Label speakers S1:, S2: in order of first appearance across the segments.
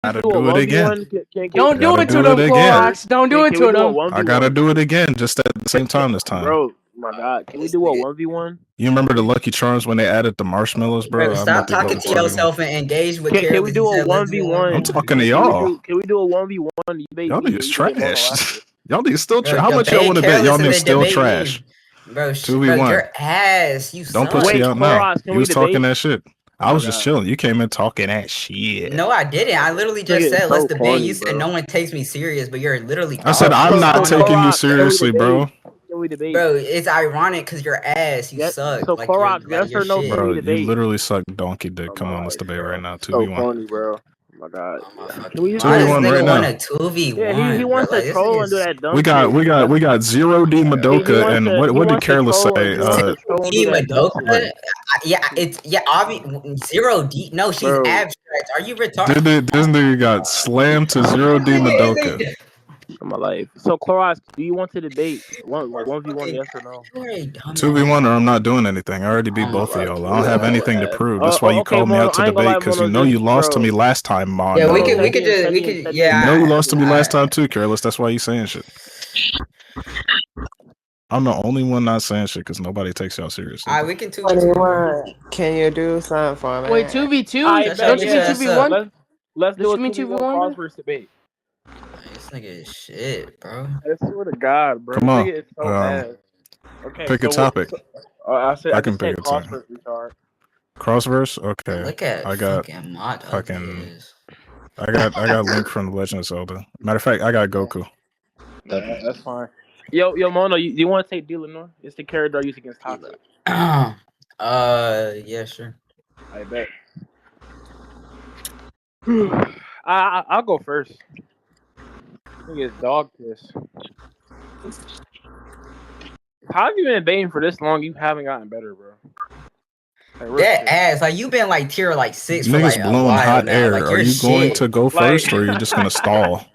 S1: gotta
S2: do a
S1: do it again.
S2: 1v1?
S3: Don't do
S1: Gotta
S3: it to
S1: do
S3: them,
S1: it again.
S3: Clorox. Don't do it
S2: Can we
S3: to
S2: do a
S3: them.
S2: 1v1?
S1: I gotta do it again, just at the same time this time.
S2: Bro, my God, can we do a 1v1?
S1: You remember the Lucky Charms when they added the marshmallows, bro?
S4: Bro,
S1: I'm
S4: stop
S1: about to go
S4: talking
S1: to
S4: to
S1: 2v1.
S4: yourself and engage with
S2: Can we
S4: Careless.
S2: do a
S4: Let's do
S2: 1v1?
S1: I'm talking to y'all.
S2: Can we do a 1v1?
S1: Y'all niggas trash. Y'all niggas still trash. How much y'all want to bet? Y'all niggas still trash.
S4: Bro,
S1: 2v1.
S4: your ass. You
S1: Don't
S4: suck.
S1: pussy out now.
S2: Clorox,
S1: You was talking that shit. I was just
S2: God.
S1: chilling. You came in talking that shit.
S4: No, I didn't. I literally just
S2: Nigga,
S4: said,
S2: it's
S4: let's
S2: so
S4: debate.
S2: funny,
S4: You said
S2: bro.
S4: no one takes me serious, but you're literally
S1: I said I'm not taking you seriously, bro.
S2: Can we debate?
S4: Bro, it's ironic because your ass, you
S2: Yeah,
S4: suck.
S2: so
S4: like,
S2: Clorox,
S4: you're,
S2: yes or no?
S4: shit.
S2: Can we
S1: Bro, you
S2: debate?
S1: literally suck donkey dick.
S2: Oh,
S1: Come
S2: my
S1: on, let's
S2: life,
S1: debate
S2: bro.
S1: right now.
S2: So
S1: 2v1.
S2: funny, bro. Oh my God. Can we just
S4: Why does
S1: 2v1
S4: this
S1: right
S4: nigga
S1: now.
S4: want a 2v1?
S2: Yeah, he wants
S4: bro,
S2: to troll and do that dumb
S1: We got 0D Madoka and what did Careless say?
S4: Madoka? Yeah, obvious. 0D. No, she's
S2: Bro.
S4: abstract. Are you retarded?
S1: This nigga got slammed to 0D Madoka.
S2: In my life. So Clorox, do you want to debate 1v1? Yes or no?
S1: 2v1 or I'm not doing anything. I already beat both of y'all. I don't have anything to prove. That's why you
S2: okay,
S1: called me out to
S2: Mono, I ain't gonna
S1: debate
S2: lie,
S1: because
S2: Mono,
S1: you know you
S2: just-
S1: lost to
S2: bro.
S1: me last time, Mono.
S4: Yeah, we could. Yeah,
S1: You know you lost to me last time too, Careless. That's why you saying shit. I'm the only one not saying shit because nobody takes y'all seriously.
S4: We can 2v2.
S5: Can you do something for me?
S3: Wait, 2v2?
S4: Don't
S3: you mean 2v1?
S2: Let's do a
S3: 2v1
S2: cross versus debate.
S4: This nigga is shit, bro.
S2: I swear to God, bro.
S1: Come on.
S2: This nigga is so ass. Okay,
S1: pick a topic.
S2: I can
S1: pick a
S2: cross
S1: topic.
S2: versus retard.
S1: Crossverse? Okay.
S4: Look at
S1: I got Link from Legend of Zelda. Matter of fact, I got Goku.
S2: That's fine. Yo, Mono, you want to take Delanor? It's the character I use against Taka.
S4: Yeah, sure.
S2: I bet. I'll go first. I think it's dog piss. How have you been debating for this long? You haven't gotten better, bro.
S4: That ass, like you been like tier like 6 for
S1: Niggas
S4: like
S1: blowing
S4: a while
S1: hot
S4: now.
S1: air.
S4: Like,
S1: Are you going to go first or are you just gonna stall?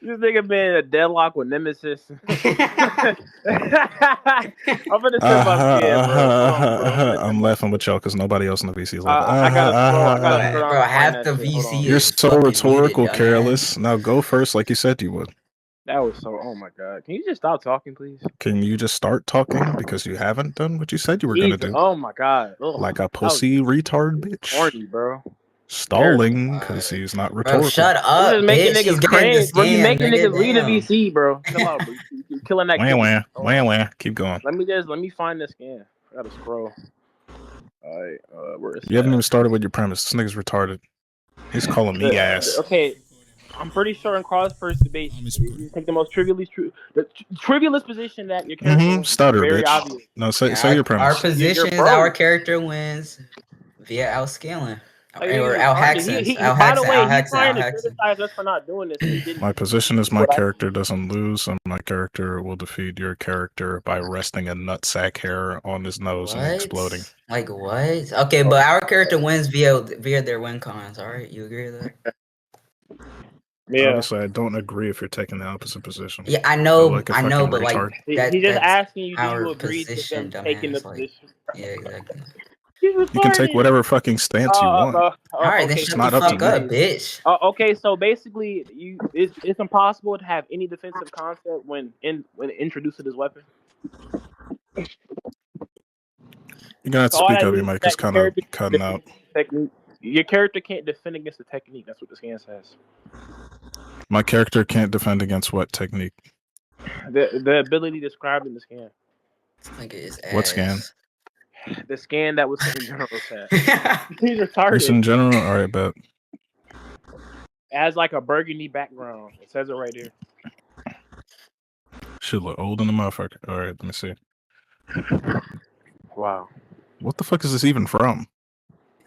S2: This nigga been in a deadlock with Nemesis. I'm gonna send my skin, bro.
S1: I'm laughing with y'all because nobody else in the VC is laughing.
S2: I gotta scroll.
S4: Bro, half the VC.
S1: You're so rhetorical, Careless. Now go first, like you said you would.
S2: That was so. Oh my God! Can you just stop talking, please?
S1: Can you just start talking because you haven't done what you said you were gonna do?
S2: Oh my God! Ugh.
S1: Like a pussy retard bitch.
S2: Horny, bro.
S1: Stalling because he's not rhetorical.
S4: Bro, shut up.
S2: You're just making niggas cringe, bro. You making niggas read a VC, bro. Come on, bro. You're killing that.
S1: Wah. Keep going.
S2: Let me find this scan. I gotta scroll. All right, where is
S1: you haven't even started with your premise. This nigga's retarded. He's calling me ass.
S2: Okay, I'm pretty sure in cross-first debate, you take the most trivialist position that your character
S1: stutter,
S2: very
S1: bitch.
S2: obvious.
S1: No, say your premise.
S4: Our position is our character wins via outscaling. Or out-haxing.
S2: By the way, he's trying to criticize us for not doing this.
S1: My position is my character doesn't lose, and my character will defeat your character by resting a nutsack hair on his nose and exploding.
S4: Like what? Okay, but our character wins via their win cons. All right, you agree with that?
S2: Yeah.
S1: Obviously, I don't agree if you're taking the opposite position.
S4: Yeah, I know,
S1: like
S4: but like
S2: he's just asking you, do you agree
S4: to them
S2: taking the position?
S4: Yeah, exactly.
S1: You can take whatever fucking stance you want.
S4: All right, then shut the fuck up, bitch.
S2: Okay, so basically, it's impossible to have any defensive concept when introduced to this weapon.
S1: You're gonna have to speak up. Your mic is kind of cutting out.
S2: Your character can't defend against the technique. That's what the scan says.
S1: My character can't defend against what technique?
S2: The ability described in the scan.
S1: What scan?
S2: The scan that was in general tab. He's retarded.
S1: It's in general? Alright, bet.
S2: It has like a burgundy background. It says it right here.
S1: Should look old in the motherfucker. Alright, let me see.
S2: Wow.
S1: What the fuck is this even from?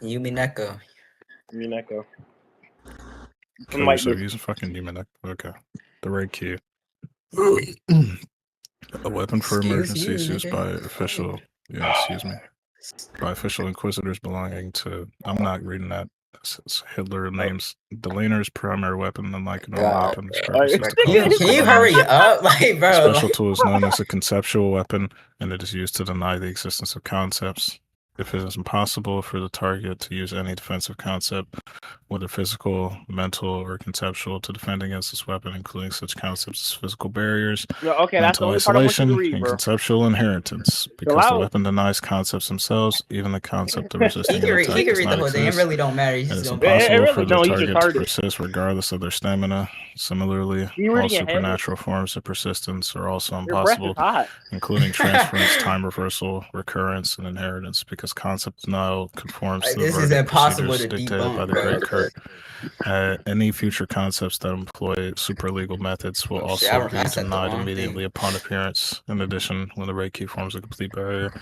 S4: Yumineko.
S1: Okay, so he's a fucking Yumineko. Okay. The red key. A weapon for emergencies used by official... Yeah, excuse me. By official inquisitors belonging to... I'm not reading that. It's Hitler names Delanor's primary weapon, unlike an normal weapon.
S4: Can you hurry up? Like, bro.
S1: Special tool is known as a conceptual weapon, and it is used to deny the existence of concepts. If it is impossible for the target to use any defensive concept, whether physical, mental, or conceptual, to defend against this weapon, including such concepts as physical barriers,
S2: Okay, that's the
S1: mental
S2: only part I want you to
S1: isolation,
S2: read,
S1: and
S2: bro.
S1: conceptual inheritance, because the weapon denies concepts themselves, even the concept of resisting an attack
S4: He can
S1: does
S4: read
S1: not
S4: the whole thing. It
S1: exist.
S4: really don't matter. He's
S1: It
S4: just
S1: is
S4: gonna
S1: impossible for
S2: really
S1: the
S2: don't. He's
S1: target to
S2: retarded.
S1: persist regardless of their stamina. Similarly,
S2: You
S1: all
S2: reading ahead?
S1: supernatural forms of persistence are also
S2: Your breath is
S1: impossible,
S2: hot.
S1: including transference, time reversal, recurrence, and inheritance, because concept denial conforms to the
S4: This is
S1: verdict
S4: impossible
S1: procedures
S4: to
S1: dictated by
S4: debunk,
S1: the
S4: bro.
S1: Great Kurt. Any future concepts that employ superlegal methods will
S4: Oh, shit,
S1: also
S4: I
S1: be
S4: said the
S1: denied
S4: wrong
S1: immediately
S4: thing.
S1: upon appearance. In addition, when the red key forms a complete barrier,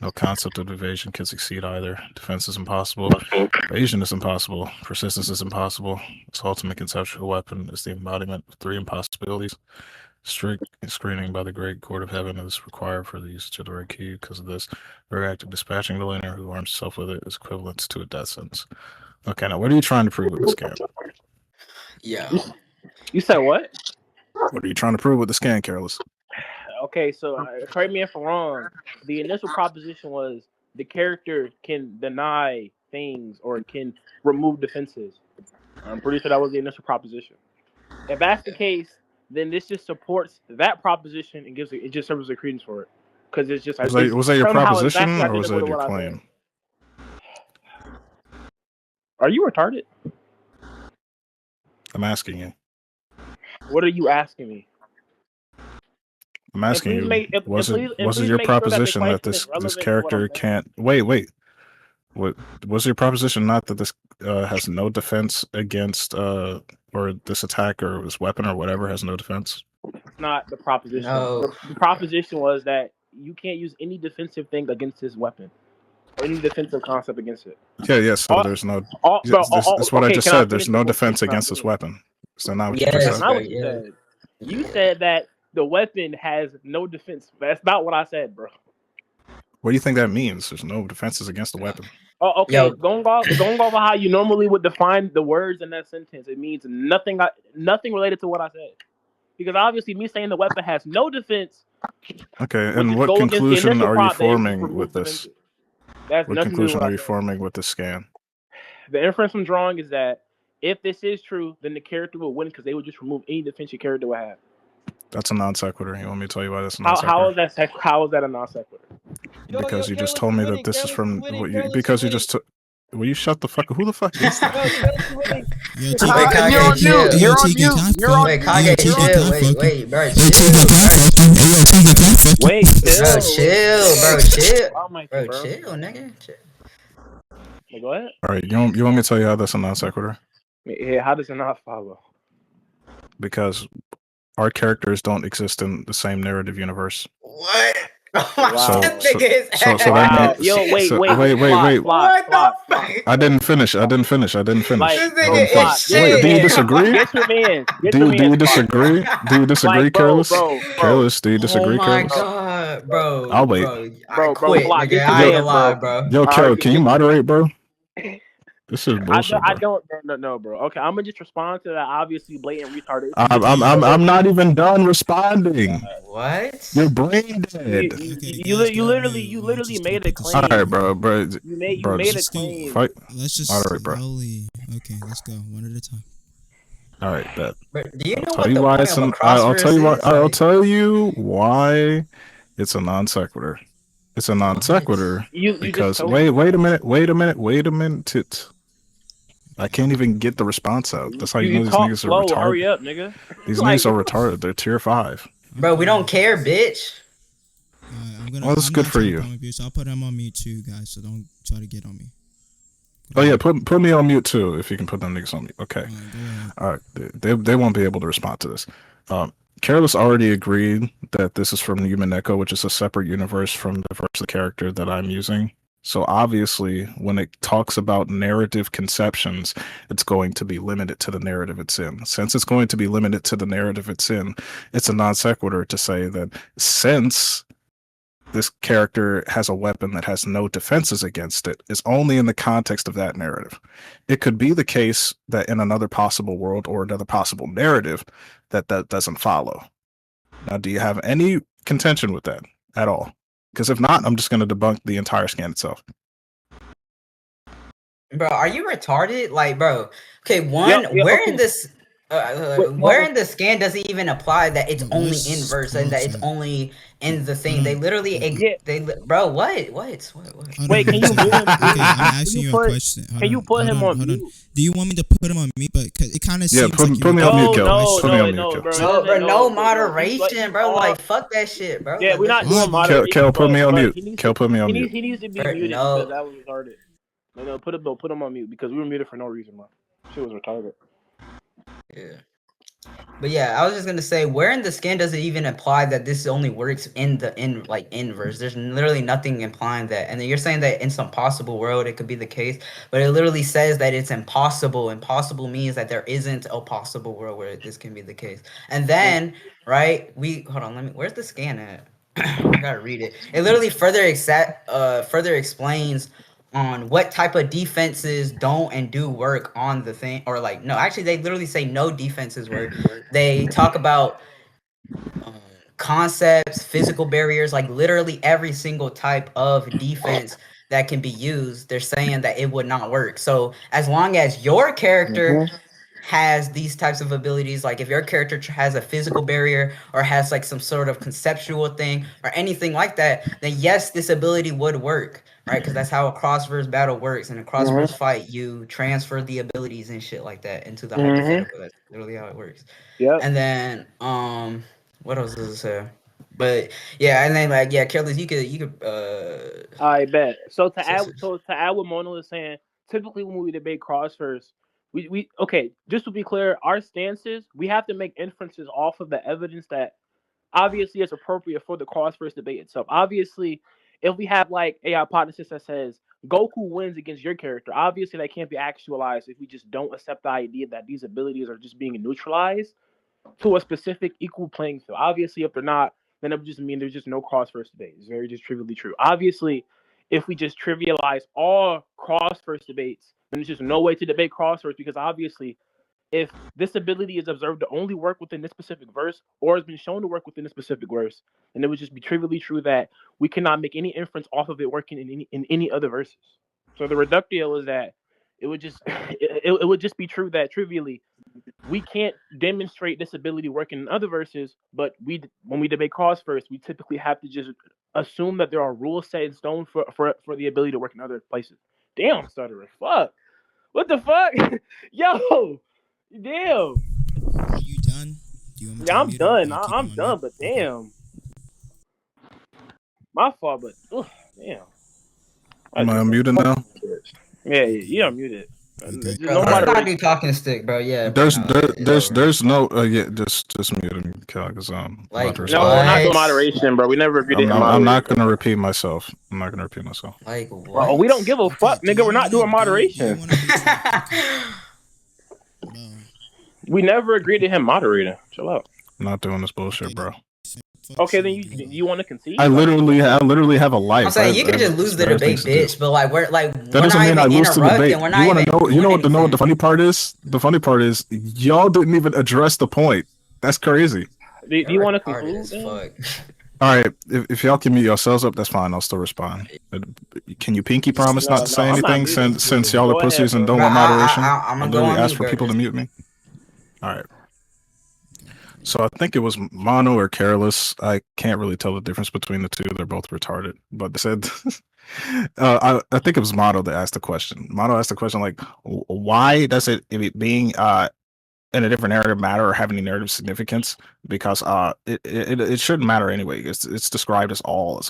S1: no concept of evasion can succeed either. Defense is impossible. Evasion is impossible. Persistence is impossible. Its ultimate conceptual weapon is the embodiment of three impossibilities. Strict screening by the Great Court of Heaven is required for the usage of the red key. Because of this, very active dispatching the learner who arms himself with it is equivalent to a death sentence. Okay, now what are you trying to prove with this scan?
S4: Yeah.
S2: You said what?
S1: What are you trying to prove with the scan, Careless?
S2: Okay, so correct me if I'm wrong. The initial proposition was the character can deny things or can remove defenses. I'm pretty sure that was the initial proposition. If that's the case, then this just supports that proposition and it just serves as a credence for it, because it's just
S1: Was that your
S2: somehow
S1: proposition
S2: exactly
S1: or was
S2: identical
S1: that
S2: to
S1: your
S2: what I
S1: claim?
S2: said. Are you retarded?
S1: I'm asking you.
S2: What are you asking me?
S1: I'm asking you. Was it your
S2: make sure
S1: proposition that
S2: this
S1: character can't wait? What was your proposition? Not that this has no defense against or this attack or this weapon or whatever has no defense?
S2: It's not the proposition.
S4: No.
S2: The proposition was that you can't use any defensive thing against this weapon or any defensive concept against it.
S1: Yeah. So there's no. That's what I just said. There's no defense against this weapon. Is that not what you just
S2: That's
S1: said?
S2: not what you said. You said that the weapon has no defense. That's not what I said, bro.
S1: What do you think that means? There's no defenses against the weapon.
S2: Oh, okay.
S4: Yo.
S2: Going over how you normally would define the words in that sentence, it means nothing related to what I said. Because obviously, me saying the weapon has no defense.
S1: Okay, and what conclusion are you forming with this? What conclusion are you forming with the scan?
S2: The inference I'm drawing is that if this is true, then the character will win because they would just remove any defense your character would have.
S1: That's a non sequitur. You want me to tell you why that's a non sequitur?
S2: How is that a non sequitur?
S1: Because you just told me that this is from because you just took. Will you shut the fuck up? Who the fuck is that?
S3: You're on mute. You're on mute. You're on mute.
S4: Wait, bro.
S2: Wait,
S4: chill. Bro, chill, nigga.
S2: Hey, go ahead.
S1: All right, you want me to tell you how that's a non sequitur?
S2: Yeah, how does it not follow?
S1: Because our characters don't exist in the same narrative universe.
S4: What?
S1: So
S2: that means, wait.
S4: What the fuck?
S1: I didn't finish.
S2: Like,
S1: Wait,
S2: do you disagree? Get your man.
S1: Do you disagree? Do you disagree, Careless? Careless, do you disagree, Careless?
S4: Oh my god, bro.
S1: I'll wait.
S4: I quit, nigga. I ain't gonna lie, bro.
S1: Yo, Carol, can you moderate, bro? This is bullshit.
S2: I don't no, bro. Okay, I'm gonna just respond to that obviously blatant retarded.
S1: I'm not even done responding.
S4: What?
S1: Your brain dead.
S2: You literally made a claim.
S1: All right, bro.
S2: You made a claim.
S6: Let's just
S1: moderate, bro.
S6: slowly. Okay, let's go one at a time.
S1: All right, bet.
S4: But do you know
S1: I'll tell you why it's a non sequitur. It's a non sequitur because wait a minute. I can't even get the response out. That's how you know these niggas are retarded.
S2: Hurry up, nigga.
S1: These niggas are retarded. They're tier 5.
S4: Bro, we don't care, bitch.
S1: Well, that's good for you.
S6: So I'll put them on mute too, guys. So don't try to get on me.
S1: Oh yeah, put me on mute too if you can put them niggas on mute. Okay. All right. They won't be able to respond to this. Careless already agreed that this is from Human Echo, which is a separate universe from the first character that I'm using. So obviously, when it talks about narrative conceptions, it's going to be limited to the narrative it's in. Since it's going to be limited to the narrative it's in, it's a non sequitur to say that since this character has a weapon that has no defenses against it, is only in the context of that narrative. It could be the case that in another possible world or another possible narrative that doesn't follow. Now, do you have any contention with that at all? Because if not, I'm just going to debunk the entire scan itself.
S4: Bro, are you retarded? Like, bro. Okay, where
S2: okay.
S4: in this where in the scan does it even apply that it's only inverse and that it's only in the thing? They literally bro, what?
S2: Wait, can you mute him?
S6: Okay, I'm asking you a question.
S2: Can you put him on mute?
S6: Do you want me to put him on mute? But cause it kind of seems
S1: put,
S6: like
S1: put me on mute, Kel. Put me on
S2: no,
S1: mute,
S2: bro.
S4: No moderation, bro. Like, fuck that shit, bro.
S2: Yeah,
S4: like,
S2: we're not doing moderation.
S1: Kel, put me on mute. Kel, put me on mute.
S2: He needs to be muted because that was retarded. No, put him on mute because we were muted for no reason, bro. Shit was retarded.
S4: Yeah. But yeah, I was just gonna say, where in the scan does it even imply that this only works in the inverse? There's literally nothing implying that. And then you're saying that in some possible world it could be the case, but it literally says that it's impossible. Impossible means that there isn't a possible world where this can be the case. And then, right, hold on, where's the scan at? I gotta read it. It literally further explains on what type of defenses don't and do work on the thing, or like, no, actually they literally say no defenses work. They talk about concepts, physical barriers, like literally every single type of defense that can be used. They're saying that it would not work. So as long as your character has these types of abilities, like if your character has a physical barrier or has like some sort of conceptual thing or anything like that, then yes, this ability would work, right? Because that's how a cross-verse battle works. In a cross-verse fight, you transfer the abilities and shit like that into the hypothetical. That's literally how it works.
S2: Yeah.
S4: And then what else does it say? But yeah, and then like, yeah, Careless, you could
S2: I bet. So to add what Mona was saying, typically when we debate cross-verse, we okay, just to be clear, our stances, we have to make inferences off of the evidence that obviously is appropriate for the cross-verse debate itself. Obviously, if we have like a hypothesis that says Goku wins against your character, obviously that can't be actualized if we just don't accept the idea that these abilities are just being neutralized to a specific equal playing field. Obviously, if they're not, then it would just mean there's just no cross-verse debate. It's very just trivially true. Obviously, if we just trivialize all cross-verse debates, then there's just no way to debate cross-verse because obviously, if this ability is observed to only work within this specific verse or has been shown to work within a specific verse, then it would just be trivially true that we cannot make any inference off of it working in any other verses. So the reductio is that it would just be true that trivially we can't demonstrate this ability working in other verses, but when we debate cross-verse, we typically have to just assume that there are rules set in stone for the ability to work in other places. Damn, stutterer, fuck, what the fuck, yo, damn.
S6: Are you done? Do you want me to
S2: I'm done. I'm
S6: on
S2: done, but damn, my fault, but damn.
S1: Am I unmuted now?
S2: Yeah, you unmuted.
S6: Okay.
S4: Bro, let's not do talking stick, bro. Yeah.
S1: There's no just mute him, because
S4: like,
S2: no, we're not doing moderation, bro. We never agreed to
S1: I'm not gonna repeat myself.
S4: Like, what?
S2: Bro, we don't give a fuck, nigga. We're not doing moderation. We never agreed to him moderating. Chill out.
S1: I'm not doing this bullshit, bro.
S2: Okay, then you want to concede?
S1: I literally have a life.
S4: I'm saying you could just lose the debate, bitch. But like, that
S1: doesn't mean I lose the debate. You know what the funny part is? The funny part is y'all didn't even address the point. That's crazy.
S2: Do you want to conclude?
S1: All right, if y'all can mute yourselves up, that's fine. I'll still respond. Can you pinky promise not to say anything since y'all are pussies and don't want moderation? I literally ask for people to mute me. All right. So I think it was Mono or Careless. I can't really tell the difference between the two. They're both retarded. But they said, I think it was Mono that asked the question. Mono asked the question like, why does it being in a different narrative matter or have any narrative significance? Because it shouldn't matter anyway. It's described as all.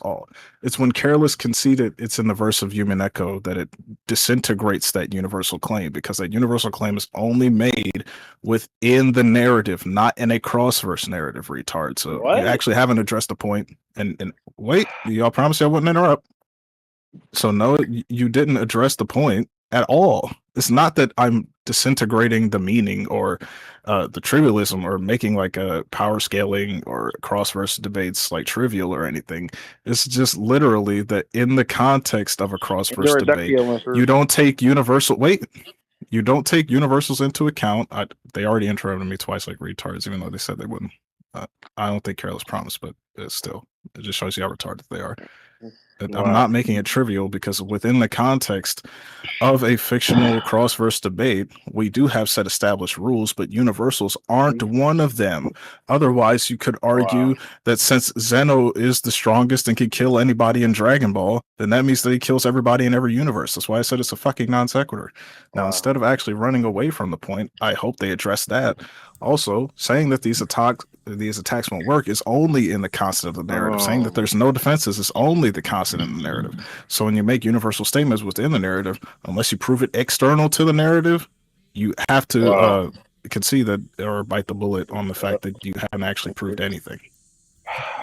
S1: It's when Careless conceded it's in the verse of Human Echo that it disintegrates that universal claim, because that universal claim is only made within the narrative, not in a cross-verse narrative, retard. So you actually haven't addressed the point. And wait, y'all promised y'all wouldn't interrupt. So no, you didn't address the point at all. It's not that I'm disintegrating the meaning or the trivialism or making like a power scaling or cross-verse debates like trivial or anything. It's just literally that in the context of a cross-verse debate, you don't take universals into account. They already interrupted me twice like retards, even though they said they wouldn't. I don't think Careless promised, but still, it just shows you how retarded they are. I'm not making it trivial because within the context of a fictional cross-verse debate, we do have set established rules, but universals aren't one of them. Otherwise, you could argue that since Zeno is the strongest and can kill anybody in Dragon Ball, then that means that he kills everybody in every universe. That's why I said it's a fucking non sequitur. Now, instead of actually running away from the point, I hope they address that. Also, saying that these attacks won't work is only in the constant of the narrative. Saying that there's no defenses is only the constant in the narrative. So when you make universal statements within the narrative, unless you prove it external to the narrative, you have to concede that or bite the bullet on the fact that you haven't actually proved anything.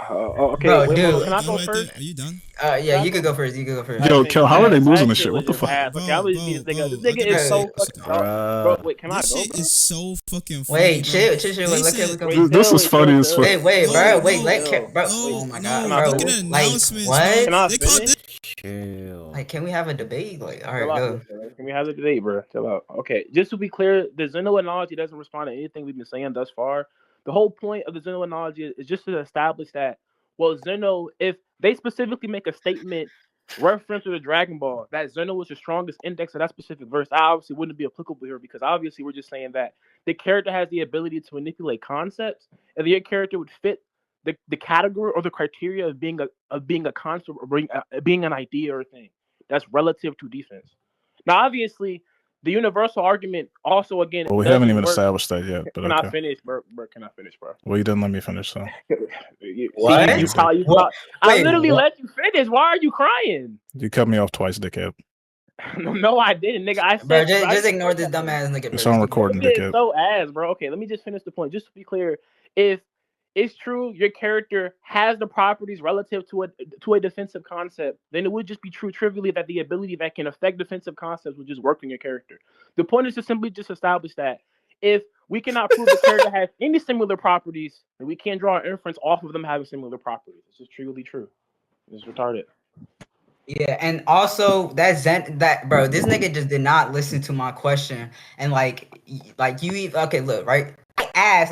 S2: Okay,
S4: bro,
S2: wait,
S4: dude.
S2: Can I go first?
S6: Are you done?
S4: Yeah, you could go first. You could go first.
S1: Yo, Kel, how are they losing this shit? What the fuck?
S2: This nigga is so fucking bro, wait, can I go, bro?
S6: Is so fucking funny.
S4: Wait, chill.
S1: This is funny as fuck.
S4: Wait, bro. Bro. Oh my god, bro. Like, what?
S2: Can I finish?
S4: Like, can we have a debate? Like, all right, go.
S2: Can we have a debate, bro? Chill out. Okay, just to be clear, the Zeno analogy doesn't respond to anything we've been saying thus far. The whole point of the Zeno analogy is just to establish that, well, Zeno, if they specifically make a statement reference to the Dragon Ball, that Zeno was the strongest index of that specific verse, that obviously wouldn't be applicable here because obviously we're just saying that the character has the ability to manipulate concepts, and your character would fit the category or the criteria of being a concept or being an idea or a thing that's relative to defense. Now, obviously, the universal argument also again.
S1: Well, we haven't even established that yet. But
S2: can I finish, bro? Can I finish, bro?
S1: Well, you didn't let me finish, so.
S4: What?
S2: I literally let you finish. Why are you crying?
S1: You cut me off twice, dickhead.
S2: No, I didn't, nigga. I said,
S4: bro, just ignore this dumbass nigga.
S1: It's on recording, dickhead.
S2: So ass, bro. Okay, let me just finish the point. Just to be clear, if it's true your character has the properties relative to a defensive concept, then it would just be true trivially that the ability that can affect defensive concepts would just work in your character. The point is to simply just establish that if we cannot prove the character has any similar properties, then we can't draw an inference off of them having similar properties. It's just truly true. It's retarded.
S4: Yeah, and also that bro, this nigga just did not listen to my question. And like you okay, look, right? I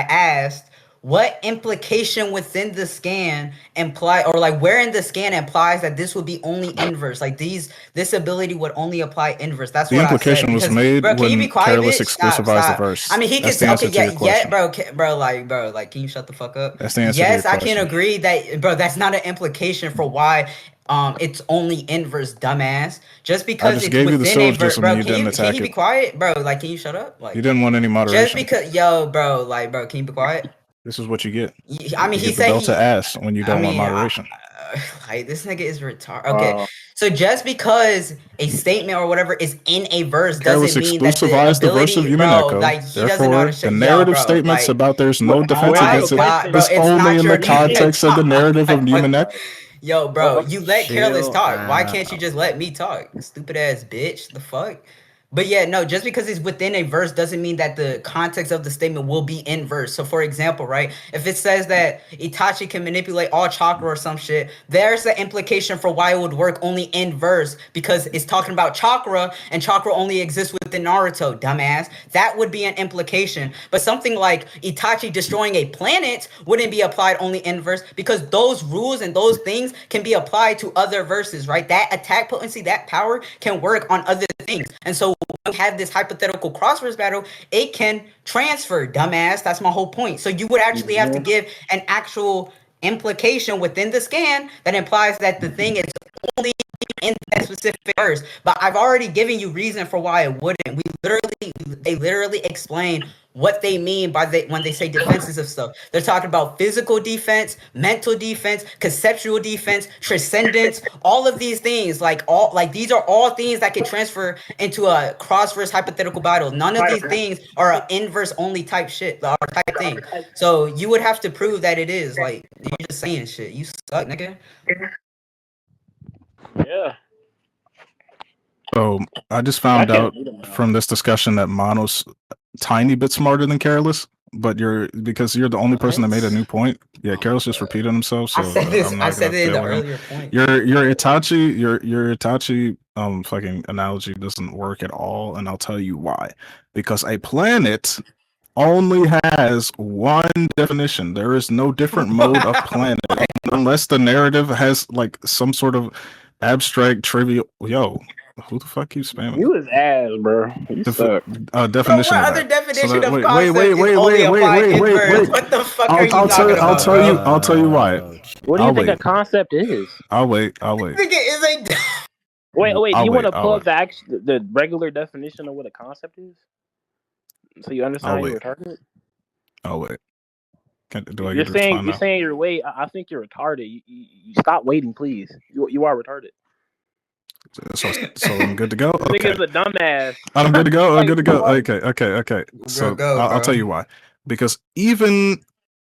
S4: asked what implication within the scan imply, or like where in the scan implies that this would be only inverse? Like this ability would only apply inverse. That's
S1: the
S4: what
S1: implication
S4: I said.
S1: was made
S4: bro,
S1: when Careless exclusivized the verse.
S4: I mean, he
S1: That's
S4: could
S1: the
S4: say,
S1: answer to your question.
S4: bro, like, can you shut the fuck up?
S1: That's the answer.
S4: Yes,
S1: to your
S4: I
S1: question.
S4: can agree that, bro. That's not an implication for why. It's only inverse, dumbass. Just because
S1: it's
S4: within a verse, bro. Can you be quiet, bro? Like, can you shut up? Like,
S1: you didn't want any moderation.
S4: Just because, yo, bro, can you be quiet?
S1: This is what you get.
S4: I mean,
S1: he said to ask when you don't want moderation.
S4: Like, this nigga is retarded. Okay, so just because a statement or whatever is in a verse doesn't mean that the verse of human echo. Like, he doesn't know how to
S1: the narrative statements about there's no defense against it is only in the context of the narrative of human echo.
S4: Yo, bro, you let Careless talk. Why can't you just let me talk? Stupid ass bitch. The fuck? But yeah, no, just because it's within a verse doesn't mean that the context of the statement will be in verse. So for example, right, if it says that Itachi can manipulate all chakra or some shit, there's the implication for why it would work only in verse, because it's talking about chakra and chakra only exists within Naruto, dumbass. That would be an implication. But something like Itachi destroying a planet wouldn't be applied only in verse, because those rules and those things can be applied to other verses, right? That attack potency, that power can work on other things. And so when we have this hypothetical crosswords battle, it can transfer, dumbass. That's my whole point. So you would actually have to give an actual implication within the scan that implies that the thing is only in that specific verse. But I've already given you reason for why it wouldn't. They literally explain what they mean by when they say defenses of stuff. They're talking about physical defense, mental defense, conceptual defense, transcendence, all of these things. These are all things that can transfer into a cross-verse hypothetical battle. None of these things are an inverse only type shit or type thing. So you would have to prove that it is. Like, you're just saying shit. You suck, nigga.
S2: Yeah.
S1: So I just found out from this discussion that Mono's tiny bit smarter than Careless, but because you're the only person that made a new point. Yeah, Careless just repeated himself. So
S4: I said it in the earlier point.
S1: Your Itachi fucking analogy doesn't work at all, and I'll tell you why. Because a planet only has one definition. There is no different mode of planet. unless the narrative has like some sort of abstract trivial. Yo, who the fuck keeps spamming?
S2: You is ass, bro. You suck.
S1: Definition
S4: Bro, what
S1: of
S4: other
S1: that.
S4: definition of
S1: wait,
S4: concept is only applied inverse? What the fuck are you talking about, bro?
S1: I'll tell you why.
S2: What do you think a concept is?
S1: I'll wait.
S2: Wait. Do you want to plug the regular definition of what a concept is? So you understand how you're retarded?
S1: I'll wait.
S2: You're saying you're wait. I think you're retarded. You stop waiting, please. You are retarded.
S1: So I'm good to go.
S2: I think it's a dumbass.
S1: I'm good to go. Okay. So I'll tell you why. Because even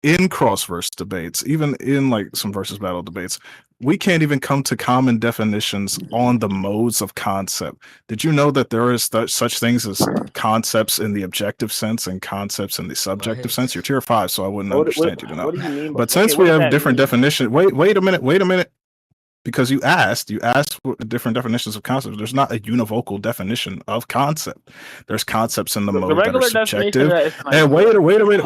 S1: in cross-verse debates, even in like some versus battle debates, we can't even come to common definitions on the modes of concept. Did you know that there is such things as concepts in the objective sense and concepts in the subjective sense? You're tier 5, so I wouldn't understand you to know.
S2: What do you mean?
S1: But since we have different definitions, wait a minute. Because you asked for different definitions of concepts. There's not a univocal definition of concept. There's concepts in the mode that are subjective. And wait a minute.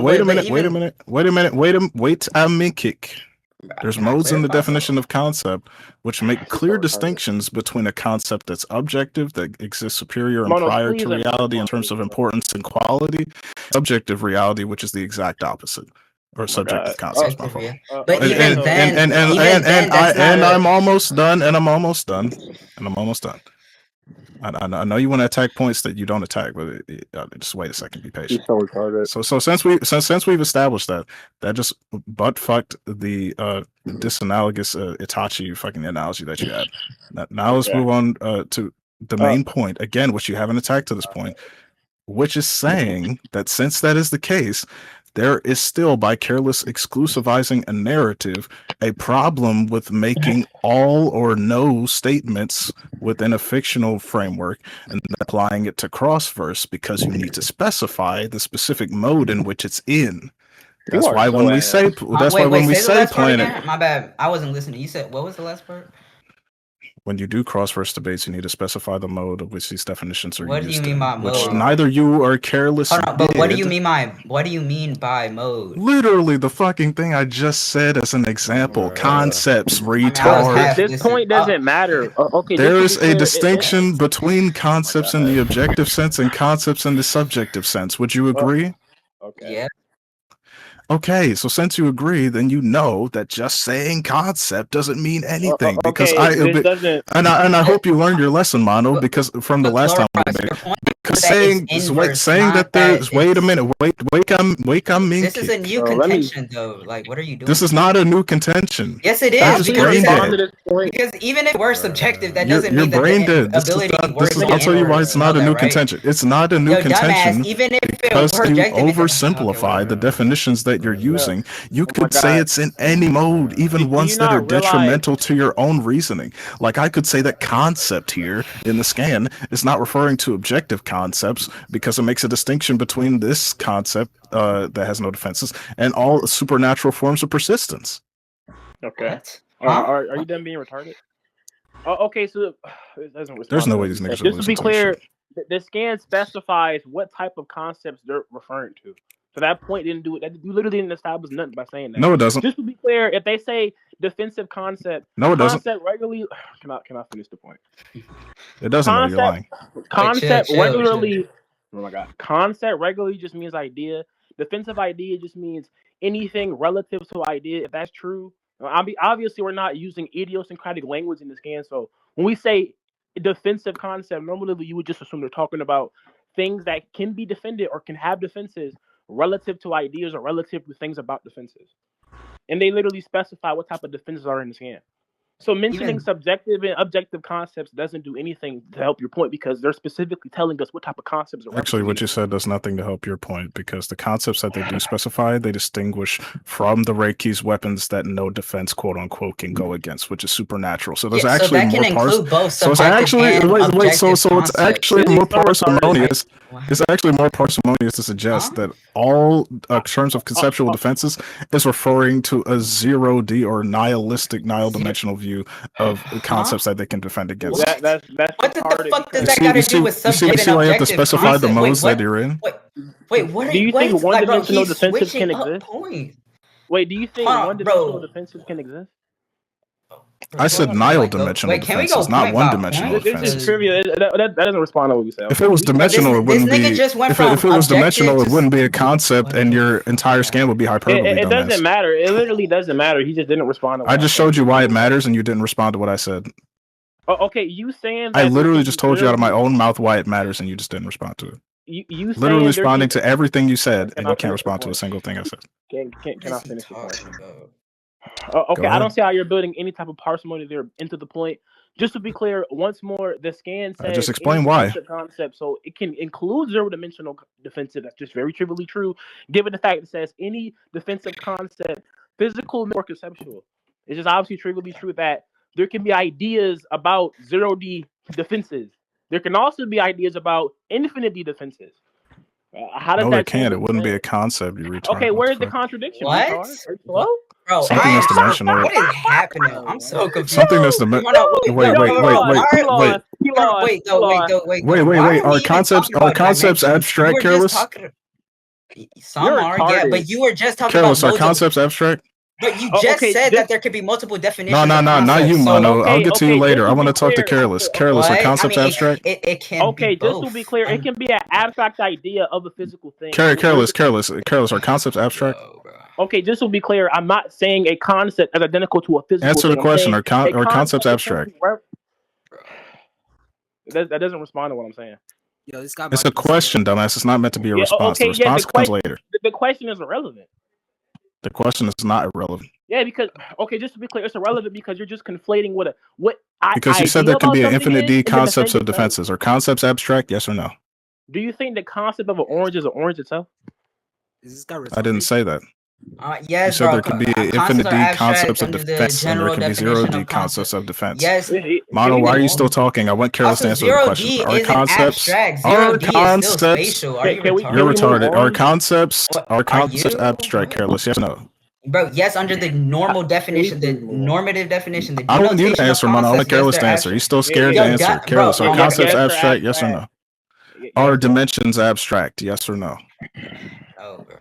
S1: There's modes in the definition of concept which make clear distinctions between a concept that's objective, that exists superior and prior to reality in terms of importance and quality, subjective reality, which is the exact opposite. Or subjective concepts.
S4: But even then,
S1: I'm almost done. I know you want to attack points that you don't attack, but just wait a second. Be patient.
S2: So retarded.
S1: So since we've established that just butt fucked the disanalogous Itachi fucking analogy that you had. Now let's move on to the main point again, which you haven't attacked to this point, which is saying that since that is the case, there is still, by Careless exclusivizing a narrative, a problem with making all or no statements within a fictional framework and applying it to cross-verse because you need to specify the specific mode in which it's in. That's why when we say planet.
S4: My bad, I wasn't listening. You said what was the last part?
S1: When you do cross-verse debates, you need to specify the mode of which these definitions are used.
S4: What do you mean by mode?
S1: Which neither you or Careless did.
S4: But what do you mean by mode?
S1: Literally the fucking thing I just said as an example. Concepts, retard.
S2: This point doesn't matter. Okay.
S1: There is a distinction between concepts in the objective sense and concepts in the subjective sense. Would you agree?
S2: Okay.
S4: Yeah.
S1: Okay, so since you agree, then you know that just saying concept doesn't mean anything. Because I hope you learned your lesson, Mono, because from the last time we made it. Because saying that there's wait a minute, wait I'm
S4: This is a new contention though. Like, what are you doing?
S1: This is not a new contention.
S4: Yes, it is. Because even if we're subjective, that doesn't mean that the ability works.
S1: I'll tell you why it's not a new contention. It's not a new contention
S4: even if
S1: because you oversimplify the definitions that you're using. You could say it's in any mode, even ones that are detrimental to your own reasoning. Like I could say that concept here in the scan is not referring to objective concepts because it makes a distinction between this concept that has no defenses and all supernatural forms of persistence.
S2: Okay. Are you done being retarded? Okay, so
S1: there's no way these niggas.
S2: Just to be clear, the scan specifies what type of concepts they're referring to. So that point didn't do it. You literally didn't establish nothing by saying that.
S1: No, it doesn't.
S2: Just to be clear, if they say defensive concept,
S1: no, it doesn't.
S2: Regularly, can I finish the point?
S1: It doesn't. You're lying.
S2: Concept regularly. Oh my god. Concept regularly just means idea. Defensive idea just means anything relative to idea. If that's true, obviously we're not using idiosyncratic language in the scan. So when we say defensive concept, normally you would just assume they're talking about things that can be defended or can have defenses relative to ideas or relative to things about defenses. And they literally specify what type of defenses are in the scan. So mentioning subjective and objective concepts doesn't do anything to help your point because they're specifically telling us what type of concepts are.
S1: Actually, what you said does nothing to help your point because the concepts that they do specify, they distinguish from the Reiki's weapons that no defense, quote unquote, can go against, which is supernatural. So there's actually more So it's actually it's actually more parsimonious. It's actually more parsimonious to suggest that all terms of conceptual defenses is referring to a 0D or nihilistic, nihil-dimensional view of concepts that they can defend against.
S4: That's what the fuck does that got to do with subjective and
S1: see why you have to
S4: objective
S1: specify
S4: concept?
S1: the modes that you're in?
S4: Wait, what?
S2: Do you think one-dimensional defenses can exist?
S4: Points.
S2: Wait, do you think one-dimensional defenses can exist?
S1: I said nihil-dimensional defenses, not one-dimensional
S2: This is
S1: defenses.
S2: trivia. That doesn't respond to what we said.
S1: If it was dimensional, it wouldn't be. If it was dimensional, it wouldn't be a concept, and your entire scan would be hyperbole.
S2: It doesn't matter. It literally doesn't matter. He just didn't respond to what
S1: I just showed you why it matters, and you didn't respond to what I said.
S2: Oh, okay, you saying that
S1: I literally just told you out of my own mouth why it matters, and you just didn't respond to it.
S2: You
S1: literally responding to everything you said, and you can't respond to a single thing I said.
S2: Can I finish the point? Okay, I don't see how you're building any type of parsimony there into the point. Just to be clear, once more, the scan says
S1: just explain why.
S2: Concept, so it can include zero-dimensional defensive. That's just very trivially true, given the fact it says any defensive concept, physical or conceptual. It's just obviously trivially true that there can be ideas about 0D defenses. There can also be ideas about infinite D defenses. How does that
S1: can't. It wouldn't be a concept. You retard.
S2: Okay, where's the contradiction?
S4: What?
S2: Are you slow?
S4: Bro,
S1: something that's dimensional.
S4: What is happening? I'm so confused.
S1: Something that's dimensional. Wait. Are concepts abstract, Careless?
S4: Some are, yeah, but you were just talking
S1: Careless,
S4: about
S1: are concepts abstract?
S4: But you just said that there could be multiple definitions.
S1: No, not you, Mono. I'll get to you later. I want to talk to Careless. Careless, are concepts abstract?
S4: It can be
S2: just to be clear, it can be an abstract idea of a physical thing.
S1: Careless, are concepts abstract?
S2: Okay, just to be clear, I'm not saying a concept is identical to a physical
S1: Answer the
S2: thing.
S1: question. Are concepts abstract?
S2: That doesn't respond to what I'm saying.
S7: Yo, this guy
S1: it's a question, dumbass. It's not meant to be a response. The response comes later.
S2: The question is irrelevant.
S1: The question is not irrelevant.
S2: Yeah, because just to be clear, it's irrelevant because you're just conflating
S1: because you said there can be an infinite D concepts of defenses. Are concepts abstract? Yes or no?
S2: Do you think the concept of an orange is an orange itself?
S1: I didn't say that.
S4: Yes,
S1: you said there could be infinite D concepts of defense, and there can be 0D concepts of defense.
S4: Yes.
S1: Mono, why are you still talking? I want Careless to answer the question. Are concepts? Are concepts? You're retarded. Are concepts abstract, Careless? Yes or no?
S4: Bro, yes, under the normal definition, the normative definition. The
S1: I don't want you to answer, Mono. I want Careless to answer. He's still scared to answer. Careless, are concepts abstract? Yes or no? Are dimensions abstract? Yes or no?
S4: Oh, bro.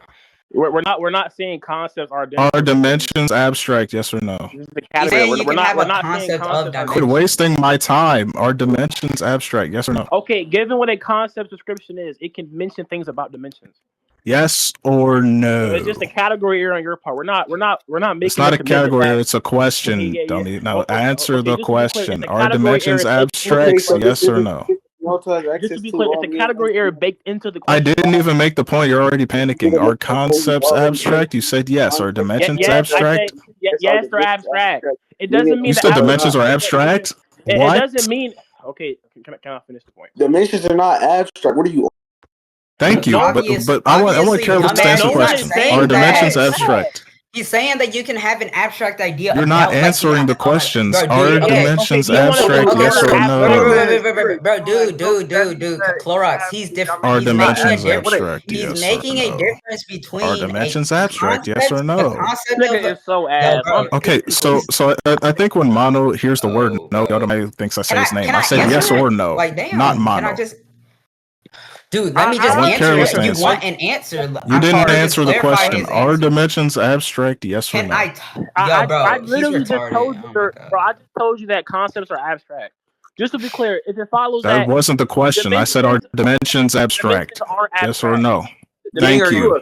S2: We're not saying concepts are
S1: dimensions abstract, yes or no?
S2: We're not saying concepts.
S1: Quit wasting my time. Are dimensions abstract, yes or no?
S2: Okay, given what a concept description is, it can mention things about dimensions.
S1: Yes or no?
S2: It's just a category error on your part. We're not making.
S1: It's not a category. It's a question, dummy. Now answer the question. Are dimensions abstract? Yes or no?
S2: Just to be clear, it's a category error baked into the question.
S1: I didn't even make the point. You're already panicking. Are concepts abstract? You said yes. Are dimensions abstract?
S2: Yes, they're abstract. It doesn't mean
S1: you said dimensions are abstract. What?
S2: It doesn't mean. Okay, can I finish the point?
S8: Dimensions are not abstract. What are you?
S1: Thank you, but I want Careless to answer the question. Are dimensions abstract?
S4: He's saying that you can have an abstract idea.
S1: You're not answering the questions. Are dimensions abstract? Yes or no?
S4: Bro, dude. Clorox, he's different.
S1: Are dimensions abstract?
S4: He's making a difference between.
S1: Are dimensions abstract? Yes or no?
S2: Is so ass.
S1: Okay, so I think when Mono hears the word no, he automatically thinks I say his name. I said yes or no, not Mono.
S4: Dude, let me just answer it. You want an answer.
S1: You didn't answer the question. Are dimensions abstract? Yes or no?
S2: I literally just told you, bro. I just told you that concepts are abstract. Just to be clear, if it follows
S1: that wasn't the question. I said, are dimensions abstract? Yes or no? Thank you.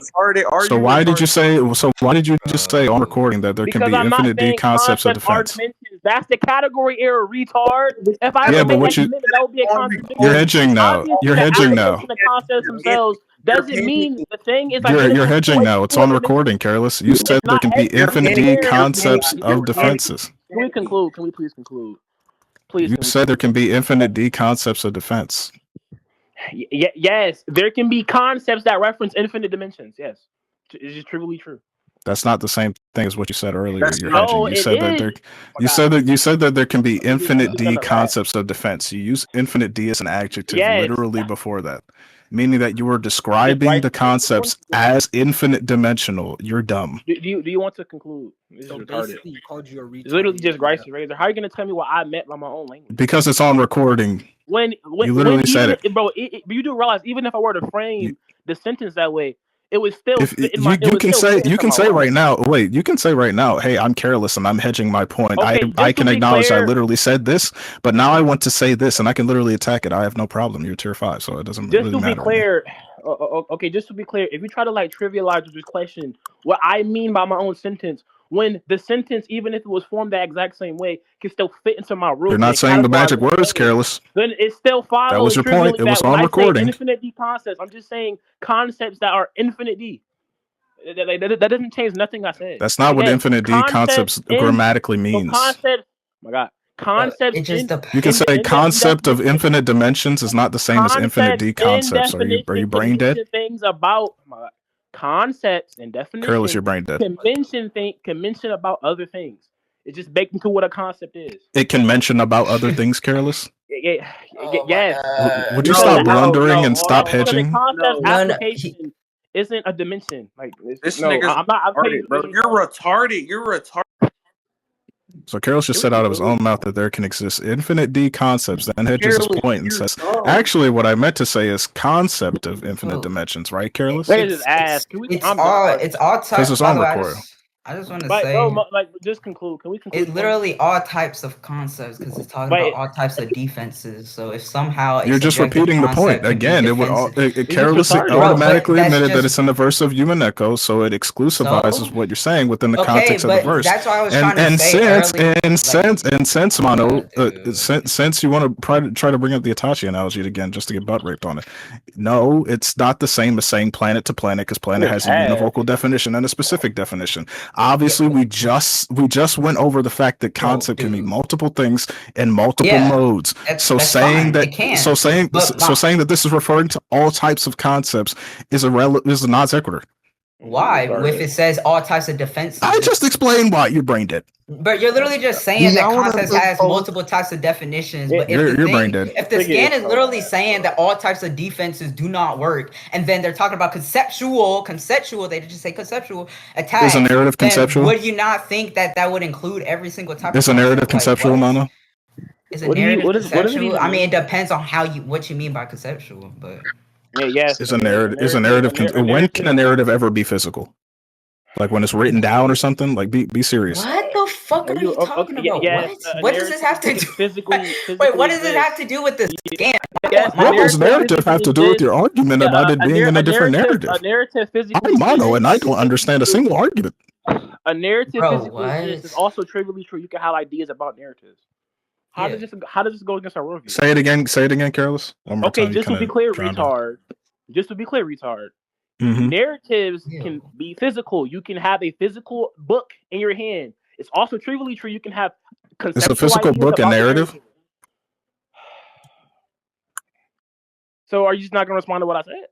S1: So why did you say? So why did you just say on recording that there can be infinite D concepts of defense?
S2: That's the category error, retard. If I
S1: but what you that would be a contradiction. You're hedging now. You're hedging now.
S2: The concepts themselves doesn't mean the thing is.
S1: You're hedging now. It's on recording, Careless. You said there can be infinite D concepts of defenses.
S2: Can we conclude? Can we please conclude? Please.
S1: You said there can be infinite D concepts of defense.
S2: Yes, there can be concepts that reference infinite dimensions. Yes, it's just trivially true.
S1: That's not the same thing as what you said earlier. You said that there can be infinite D concepts of defense. You use infinite D as an adjective literally before that, meaning that you were describing the concepts as infinite dimensional. You're dumb.
S2: Do you want to conclude?
S7: So basically, you called you a retard.
S2: It's literally just Grice's razor. How are you going to tell me what I meant by my own language?
S1: Because it's on recording.
S2: When
S1: you literally said it,
S2: bro. You do realize even if I were to frame the sentence that way, it was still
S1: If you can say right now, wait, you can say right now, hey, I'm careless and I'm hedging my point.
S2: Okay,
S1: I can acknowledge
S2: clear,
S1: I literally said this, but now I want to say this and I can literally attack it. I have no problem. You're tier 5, so it doesn't really matter.
S2: Just to be clear, okay, just to be clear, if you try to like trivialize this question, what I mean by my own sentence, when the sentence, even if it was formed the exact same way, can still fit into my rule.
S1: You're not saying the magic words, careless.
S2: Then it still follows.
S1: That was your point. It was on recording.
S2: Infinite D concepts. I'm just saying concepts that are infinite D. That doesn't change nothing I said.
S1: That's not what infinite D concepts grammatically means.
S2: Concept. My God. Concepts.
S1: You can say concept of infinite dimensions is not the same as infinite D concepts. Are you brain dead?
S2: Things about concepts and definitions.
S1: Careless, you're brain dead.
S2: Can mention about other things. It's just baked into what a concept is.
S1: It can mention about other things, careless.
S2: Yes.
S1: Would you stop blundering and stop hedging?
S2: Concept application isn't a dimension. Like
S9: this nigga's retarded, bro. You're retarded. You're retarded.
S1: So Carel's just said out of his own mouth that there can exist infinite D concepts, then hedges his point and says, actually, what I meant to say is concept of infinite dimensions, right, Careless?
S4: It's all types.
S1: Because it's on record.
S4: I just want to say,
S2: just conclude. Can we conclude?
S4: It's literally all types of concepts because it's talking about all types of defenses. So if somehow
S1: you're just repeating the point again, it would carelessly automatically admitted that it's in the verse of Umineko, so it exclusivizes what you're saying within the context of the verse.
S4: That's what I was trying to say.
S1: Since you want to try to bring up the Itachi analogy again, just to get butt raped on it, no, it's not the same as saying planet to planet because planet has a univocal definition and a specific definition. Obviously, we just went over the fact that concept can mean multiple things in multiple modes. So saying that this is referring to all types of concepts is a non sequitur.
S4: Why? If it says all types of defenses.
S1: I just explained why you're brain dead.
S4: But you're literally just saying that concepts has multiple types of definitions. But if the scan is literally saying that all types of defenses do not work, and then they're talking about conceptual, they just say conceptual attack.
S1: Is a narrative conceptual?
S4: Would you not think that would include every single type?
S1: Is a narrative conceptual, Nana?
S4: Is a narrative conceptual? I mean, it depends on what you mean by conceptual, but.
S2: Yes.
S1: Is a narrative. When can a narrative ever be physical? Like when it's written down or something? Like be serious.
S4: What the fuck are you talking about? What does this have to do? Wait, what does it have to do with the scan?
S1: What does narrative have to do with your argument about it being in a different narrative?
S2: A narrative physically.
S1: I'm mono, and I don't understand a single argument.
S2: A narrative physically is also trivially true. You can have ideas about narratives. How does this go against our worldview?
S1: Say it again, Careless.
S2: Okay, just to be clear, retard. Narratives can be physical. You can have a physical book in your hand. It's also trivially true. You can have conceptual.
S1: Is a physical book a narrative?
S2: So are you just not going to respond to what I said?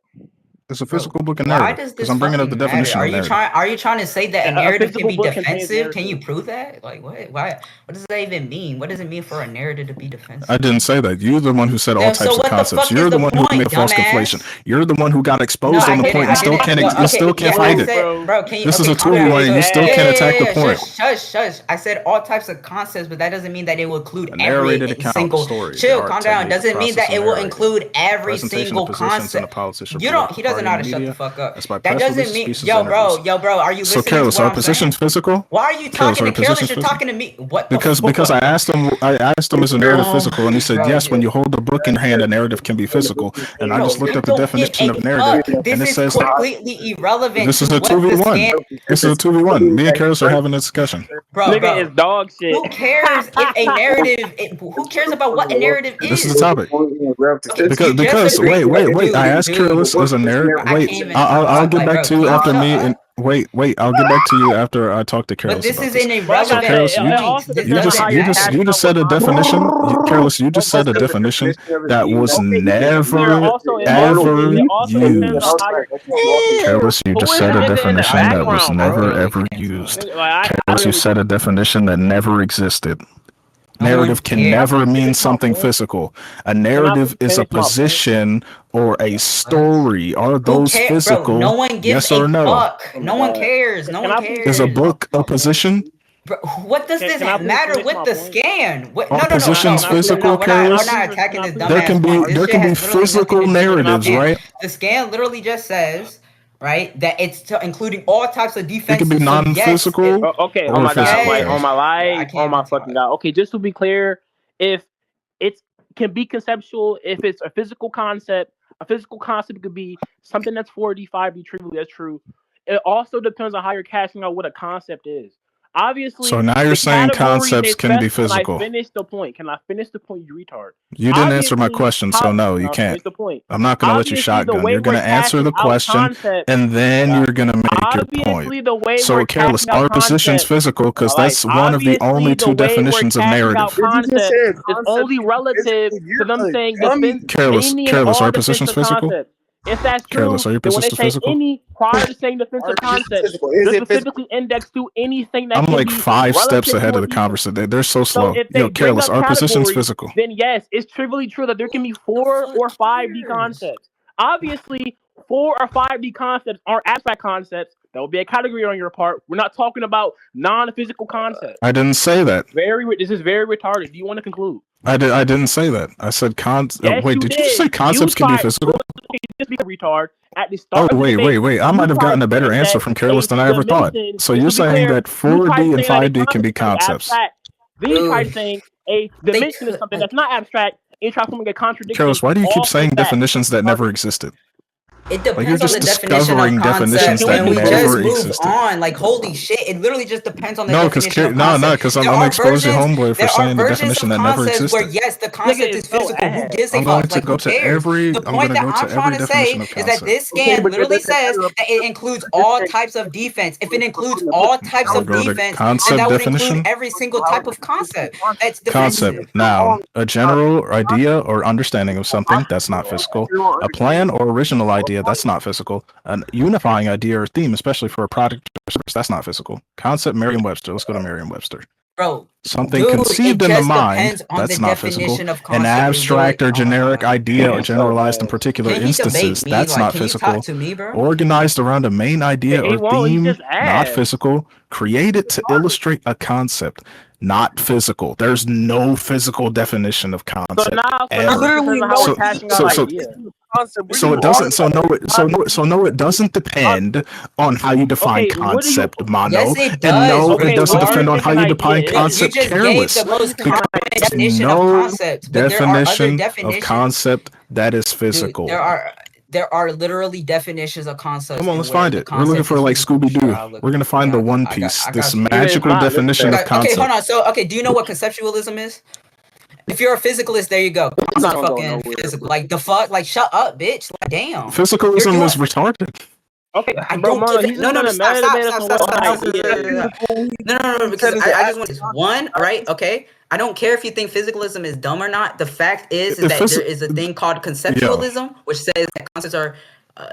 S1: It's a physical book and narrative. Because I'm bringing up the definition.
S4: Are you trying to say that a narrative can be defensive? Can you prove that? Like what? Why? What does that even mean? What does it mean for a narrative to be defensive?
S1: I didn't say that. You're the one who said all types of concepts. You're the one who made a false conflation. You're the one who got exposed on the point and still can't fight it. This is a 2v1 and you still can't attack the point.
S4: Shush. I said all types of concepts, but that doesn't mean that it will include every single story. Chill, calm down. Doesn't mean that it will include every single concept. He doesn't know how to shut the fuck up. That doesn't mean, yo, bro, are you listening?
S1: So, Careless, are positions physical?
S4: Why are you talking to Careless? You're talking to me. What?
S1: Because I asked him, is a narrative physical, and he said yes. When you hold the book in hand, a narrative can be physical. And I just looked up the definition of narrative, and it says
S4: completely irrelevant.
S1: This is a 2v1. This is a 2v1 Me and Careless are having a discussion.
S4: Bro,
S2: is dog shit.
S4: Who cares if a narrative? Who cares about what a narrative is?
S1: This is the topic. Because wait. I asked Careless as a narrative. Wait, I'll get back to you after me and wait. I'll get back to you after I talk to Careless.
S4: But this is an irrelevant.
S1: You just said a definition, Careless. You just said a definition that was never ever used. Careless, you just said a definition that was never ever used. Careless, you said a definition that never existed. Narrative can never mean something physical. A narrative is a position or a story. Are those physical?
S4: Bro, no one gives
S1: yes or no?
S4: Fuck. No one cares. No one cares.
S1: Is a book a position?
S4: Bro, what does this matter with the scan?
S1: No, positions physical, Careless?
S4: We're not attacking this dumbass.
S1: There can be physical narratives, right?
S4: The scan literally just says right? That it's including all types of defenses.
S1: It could be non-physical.
S4: Yes,
S2: okay,
S1: or
S2: on my
S1: physical.
S2: God, like on my life, on my fucking God. Okay, just to be clear, if it can be conceptual, if it's a physical concept could be something that's 4D, 5D, trivially, that's true. It also depends on how you're casting out what a concept is. Obviously,
S1: so now you're saying concepts can be physical.
S2: Can I finish the point? Can I finish the point, you retard?
S1: You didn't answer my question, so no, you can't.
S2: Finish the point.
S1: I'm not going to let you shotgun. You're going to answer the question, and then you're going to make your point. So, Careless, our position's physical because that's one of the only two definitions of narrative.
S2: It's only relative to them saying
S1: Careless, our position's physical?
S2: If that's true,
S1: Careless, are your
S2: then when they
S1: positions
S2: say
S1: physical?
S2: any prior to saying defensive concept, they're specifically indexed to anything that
S1: I'm
S2: can
S1: like
S2: be
S1: 5 steps
S2: relative
S1: ahead
S2: to
S1: of the
S2: a defense.
S1: conversation. They're so slow.
S2: So if they
S1: Yo, Careless, our position's physical.
S2: Then yes, it's trivially true that there can be 4 or 5D concepts. Obviously, 4 or 5D concepts aren't abstract concepts. That would be a category on your part. We're not talking about non-physical concepts.
S1: I didn't say that.
S2: This is very retarded. Do you want to conclude?
S1: I didn't say that. I said
S2: Yes,
S1: wait, did you just say concepts can be physical?
S2: Just be a retard. At the start
S1: Oh, wait. I might have gotten a better answer from Careless than I ever thought. So you're saying that 4D and 5D can be concepts.
S2: Then you try saying a dimension is something that's not abstract, and you try to make a contradiction.
S1: Careless, why do you keep saying definitions that never existed?
S4: It depends
S1: you're
S4: on
S1: just
S4: the definition of
S1: definitions
S4: concept,
S1: that
S4: and we
S1: never
S4: just move
S1: existed.
S4: on. Like, holy shit! It literally just depends on the
S1: No,
S4: definition of concept.
S1: because I'm gonna expose your homeboy for saying the definition that never existed.
S4: Where yes, the concept is physical. Who gives a fuck?
S1: I'm going to
S4: Like,
S1: go
S4: who
S1: to
S4: cares?
S1: every.
S4: The
S1: I'm
S4: point
S1: going to
S4: that
S1: go
S4: I'm
S1: to
S4: trying
S1: every
S4: to say
S1: definition of
S4: is
S1: concept.
S4: that this scan literally says that it includes all types of defense. If it includes all types of defense, then that would include every single type of concept. That's defensive.
S1: Concept, noun, a general idea or understanding of something that's not physical, a plan or original idea that's not physical, an unifying idea or theme, especially for a product or service, that's not physical. Concept, Merriam-Webster. Let's go to Merriam-Webster.
S4: Bro,
S1: something conceived in the mind that's not physical. An abstract or generic idea or generalized in particular instances that's not physical. Organized around a main idea or theme, not physical. Created to illustrate a concept, not physical. There's no physical definition of concept. So it doesn't. So no, it doesn't depend on how you define concept, Mono.
S4: Yes, it does.
S1: And no,
S4: Okay,
S1: it doesn't depend on how you define concept, Careless.
S4: You just gave the most common definition
S1: No
S4: of concept, but there are other
S1: definition of
S4: definitions.
S1: concept that is physical.
S4: Dude, there are literally definitions of concepts.
S1: Come on, let's find it. We're looking for like Scooby-Doo. We're gonna find the One Piece. This magical definition of concept.
S4: Okay, hold on. So, okay, do you know what conceptualism is? If you're a physicalist, there you go. I'm not fucking physical. Like, the fuck? Like, shut up, bitch. Like, damn.
S1: Physicalism is retarded.
S2: Okay,
S4: I don't give it. No, stop. No, because I just want this. One, right? Okay. I don't care if you think physicalism is dumb or not. The fact is that there is a thing called conceptualism, which says that concepts are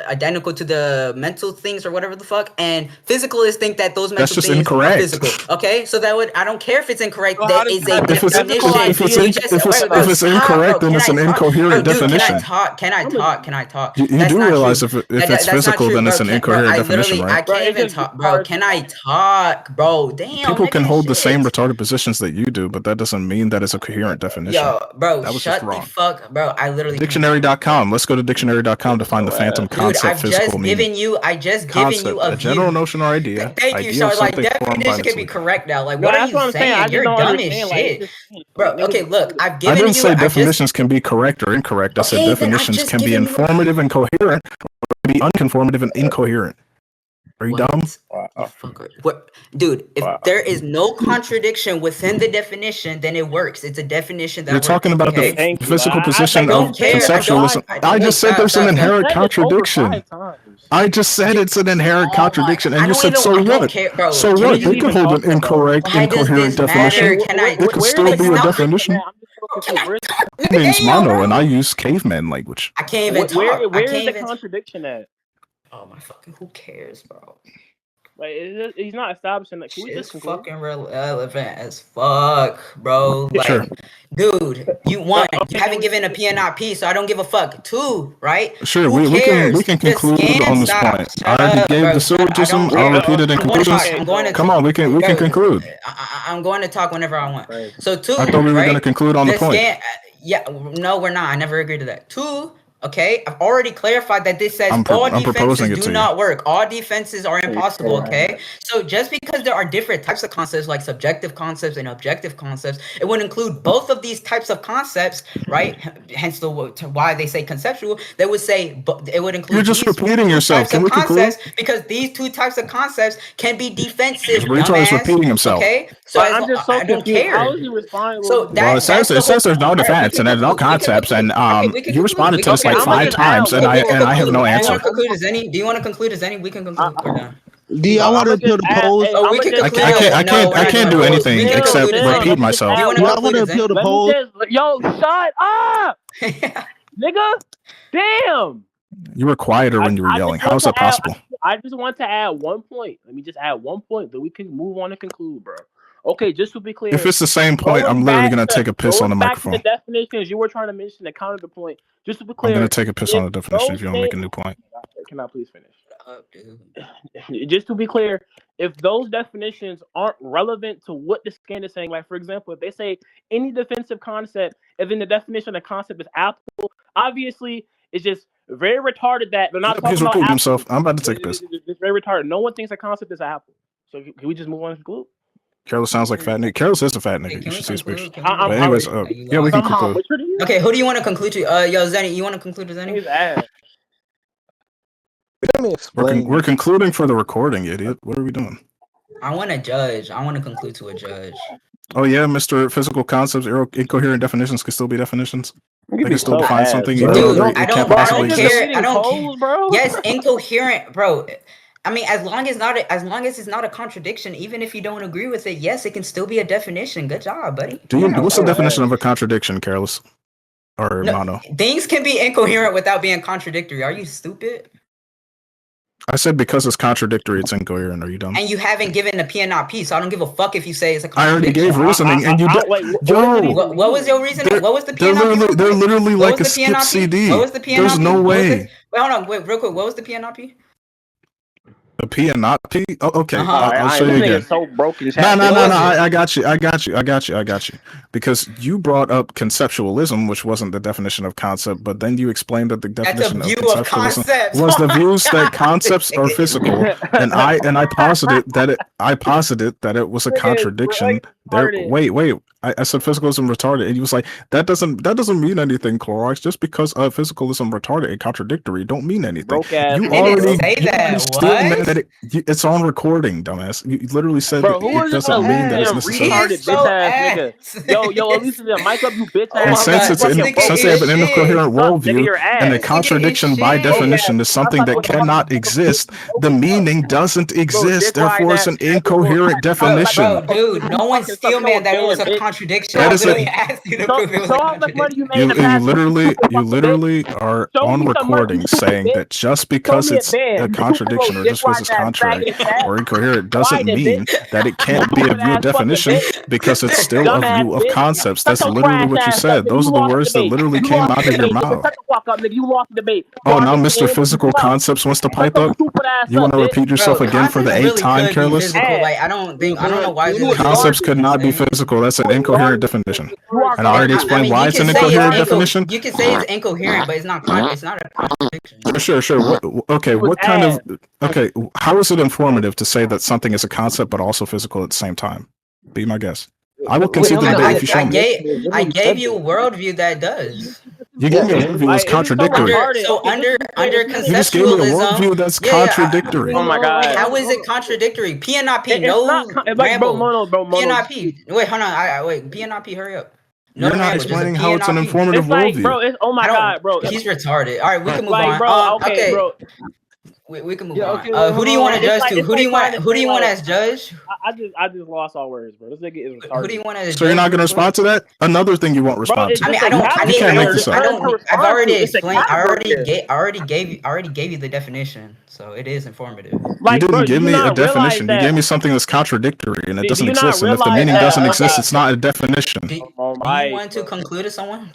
S4: identical to the mental things or whatever the fuck, and physicalists think that those mental things
S1: incorrect.
S4: are physical. Okay, so that would, I don't care if it's incorrect. That is a definition.
S1: If it's incorrect, then it's an incoherent definition.
S4: Can I talk?
S1: You do realize if it's physical, then it's an incoherent definition, right?
S4: I can't even talk, bro. Can I talk, bro? Damn.
S1: People can hold the same retarded positions that you do, but that doesn't mean that it's a coherent definition.
S4: Yo, bro,
S1: that was
S4: shut
S1: just wrong.
S4: The fuck, bro. I literally.
S1: Dictionary.com. Let's go to dictionary.com to find the phantom concept physical meaning.
S4: I just given you a
S1: general notion or idea.
S4: Thank you. So like definition can be correct now. Like what are you saying? You're dumb as shit, bro. Okay, look, I've given you.
S1: I didn't say definitions can be correct or incorrect. I said definitions can be informative and coherent, or be unconformative and incoherent. Are you dumb?
S4: What, dude? If there is no contradiction within the definition, then it works. It's a definition that
S1: you're talking about the physical position of conceptualism. I just said there's an inherent contradiction. I just said it's an inherent contradiction, and you said so what? So what? They can hold an incorrect, incoherent definition. It could still be a definition. My name's Mono, and I use caveman language.
S4: I can't even talk.
S2: Where is the contradiction at?
S4: Oh my fucking! Who cares, bro?
S2: Like, he's not establishing that.
S4: It's fucking relevant as fuck, bro. Like, dude, you haven't given a P and not P, so I don't give a fuck. 2, right?
S1: Sure, we can conclude on this point. I already gave the syllogism. I'll repeat it in conclusions. Come on, we can conclude.
S4: I'm going to talk whenever I want. So 2.
S1: I thought we were going to conclude on the point.
S4: Yeah, no, we're not. I never agreed to that. 2. Okay, I've already clarified that this says all defenses do not work. All defenses are impossible. Okay, so just because there are different types of concepts like subjective concepts and objective concepts, it would include both of these types of concepts, right? Hence why they say conceptual. They would say it would include.
S1: You're just repeating yourself. Can we conclude?
S4: Because these two types of concepts can be defensive.
S1: Retard is repeating himself.
S4: Okay, so
S2: I'm just so
S4: I don't care.
S2: How is he responding?
S4: So
S1: it says there's no defense and there's no concepts, and you responded to this like 5 times, and I have no answer.
S4: Do you want to conclude as any? We can conclude. We're done.
S5: Do y'all want to appeal the polls?
S1: I can't do anything except repeat myself.
S5: Do y'all want to appeal the polls?
S2: Yo, shut up, nigga! Damn.
S1: You were quieter when you were yelling. How is that possible?
S2: I just want to add 1 point. Let me just add 1 point, then we can move on and conclude, bro. Okay, just to be clear.
S1: If it's the same point, I'm literally gonna take a piss on the microphone.
S2: The definitions you were trying to mention to counter the point. Just to be clear,
S1: I'm gonna take a piss on the definition if you don't make a new point.
S2: Can I please finish? Just to be clear, if those definitions aren't relevant to what the scan is saying, like for example, if they say any defensive concept, and then the definition of concept is applicable, obviously it's just very retarded that they're not talking
S1: He's
S2: about
S1: repeating
S2: apple.
S1: himself. I'm about to take a piss.
S2: It's very retarded. No one thinks a concept is an apple. So can we just move on and conclude?
S1: Careless sounds like fat nigga. Careless is a fat nigga. You should see his picture. But anyways, yeah, we can conclude.
S4: Okay, who do you want to conclude to? Yo, Zenny, you want to conclude to Zenny?
S5: Let me explain.
S1: We're concluding for the recording, idiot. What are we doing?
S4: I want to judge. I want to conclude to a judge.
S1: Oh yeah, Mr. Physical concepts, incoherent definitions can still be definitions. They can still define something.
S4: Dude, I don't care. I don't care. Bro. Yes, incoherent, bro. I mean, as long as it's not a contradiction, even if you don't agree with it, yes, it can still be a definition. Good job, buddy.
S1: What's the definition of a contradiction, Careless? Or mono?
S4: Things can be incoherent without being contradictory. Are you stupid?
S1: I said because it's contradictory, it's incoherent. Are you dumb?
S4: And you haven't given a P and not P, so I don't give a fuck if you say it's a
S1: contradiction. I already gave reasoning, and you
S4: what was your reasoning? What was the P and not P?
S1: They're literally like a skip CD.
S4: What was the P and not P?
S1: There's no way.
S4: Wait, hold on. Wait, real quick. What was the P and not P?
S1: A P and not P? Oh, okay. I'll show
S2: you
S1: again.
S2: So broken.
S1: No. I got you. Because you brought up conceptualism, which wasn't the definition of concept, but then you explained that the definition of conceptualism was the views that concepts are physical, and I posited that it was a contradiction. Wait. I said physicalism retarded, and he was like, that doesn't mean anything, Clorox. Just because physicalism retarded and contradictory don't mean anything. You already say that. It's on recording, dumbass. You literally said that it doesn't mean that it's necessary.
S2: Yo, at least the mic up, you bitch
S1: ass. And since they have an incoherent worldview, and a contradiction by definition is something that cannot exist, the meaning doesn't exist. Therefore, it's an incoherent definition.
S4: Dude, no one still meant that it was a contradiction.
S1: That is asked you to prove it was a contradiction. You literally are on recording saying that just because it's a contradiction or just because it's contrary or incoherent doesn't mean that it can't be a view of definition because it's still a view of concepts. That's literally what you said. Those are the words that literally came out of your mouth. Oh, now Mr. Physical Concepts wants to pipe up? You want to repeat yourself again for the 8th time, Careless?
S4: I don't know why
S1: concepts could not be physical. That's an incoherent definition. And I already explained why it's an incoherent definition.
S4: You can say it's incoherent, but it's not a contradiction.
S1: Sure. What kind of how is it informative to say that something is a concept but also physical at the same time? Be my guest. I will concede the debate if you show me.
S4: I gave you a worldview that does.
S1: You gave me a worldview that's contradictory.
S4: Under conceptualism,
S1: you just gave me a worldview that's contradictory.
S2: Oh my god!
S4: How is it contradictory? P and not P. No,
S2: bro.
S4: P and not P. Wait, hold on. Wait, P and not P. Hurry up.
S1: You're not explaining how it's an informative worldview.
S2: Bro, oh my god, bro.
S4: He's retarded. All right, we can move on.
S2: Okay, bro.
S4: We can move on. Who do you want to judge to? Who do you want as judge?
S2: I just lost all words, bro. This nigga is retarded.
S4: Who do you want as judge?
S1: So you're not gonna respond to that? Another thing you won't respond to.
S4: I mean, I've already explained. I already gave you the definition, so it is informative.
S1: You didn't give me a definition. You gave me something that's contradictory, and it doesn't exist. And if the meaning doesn't exist, it's not a definition.
S4: Do you want to conclude to someone?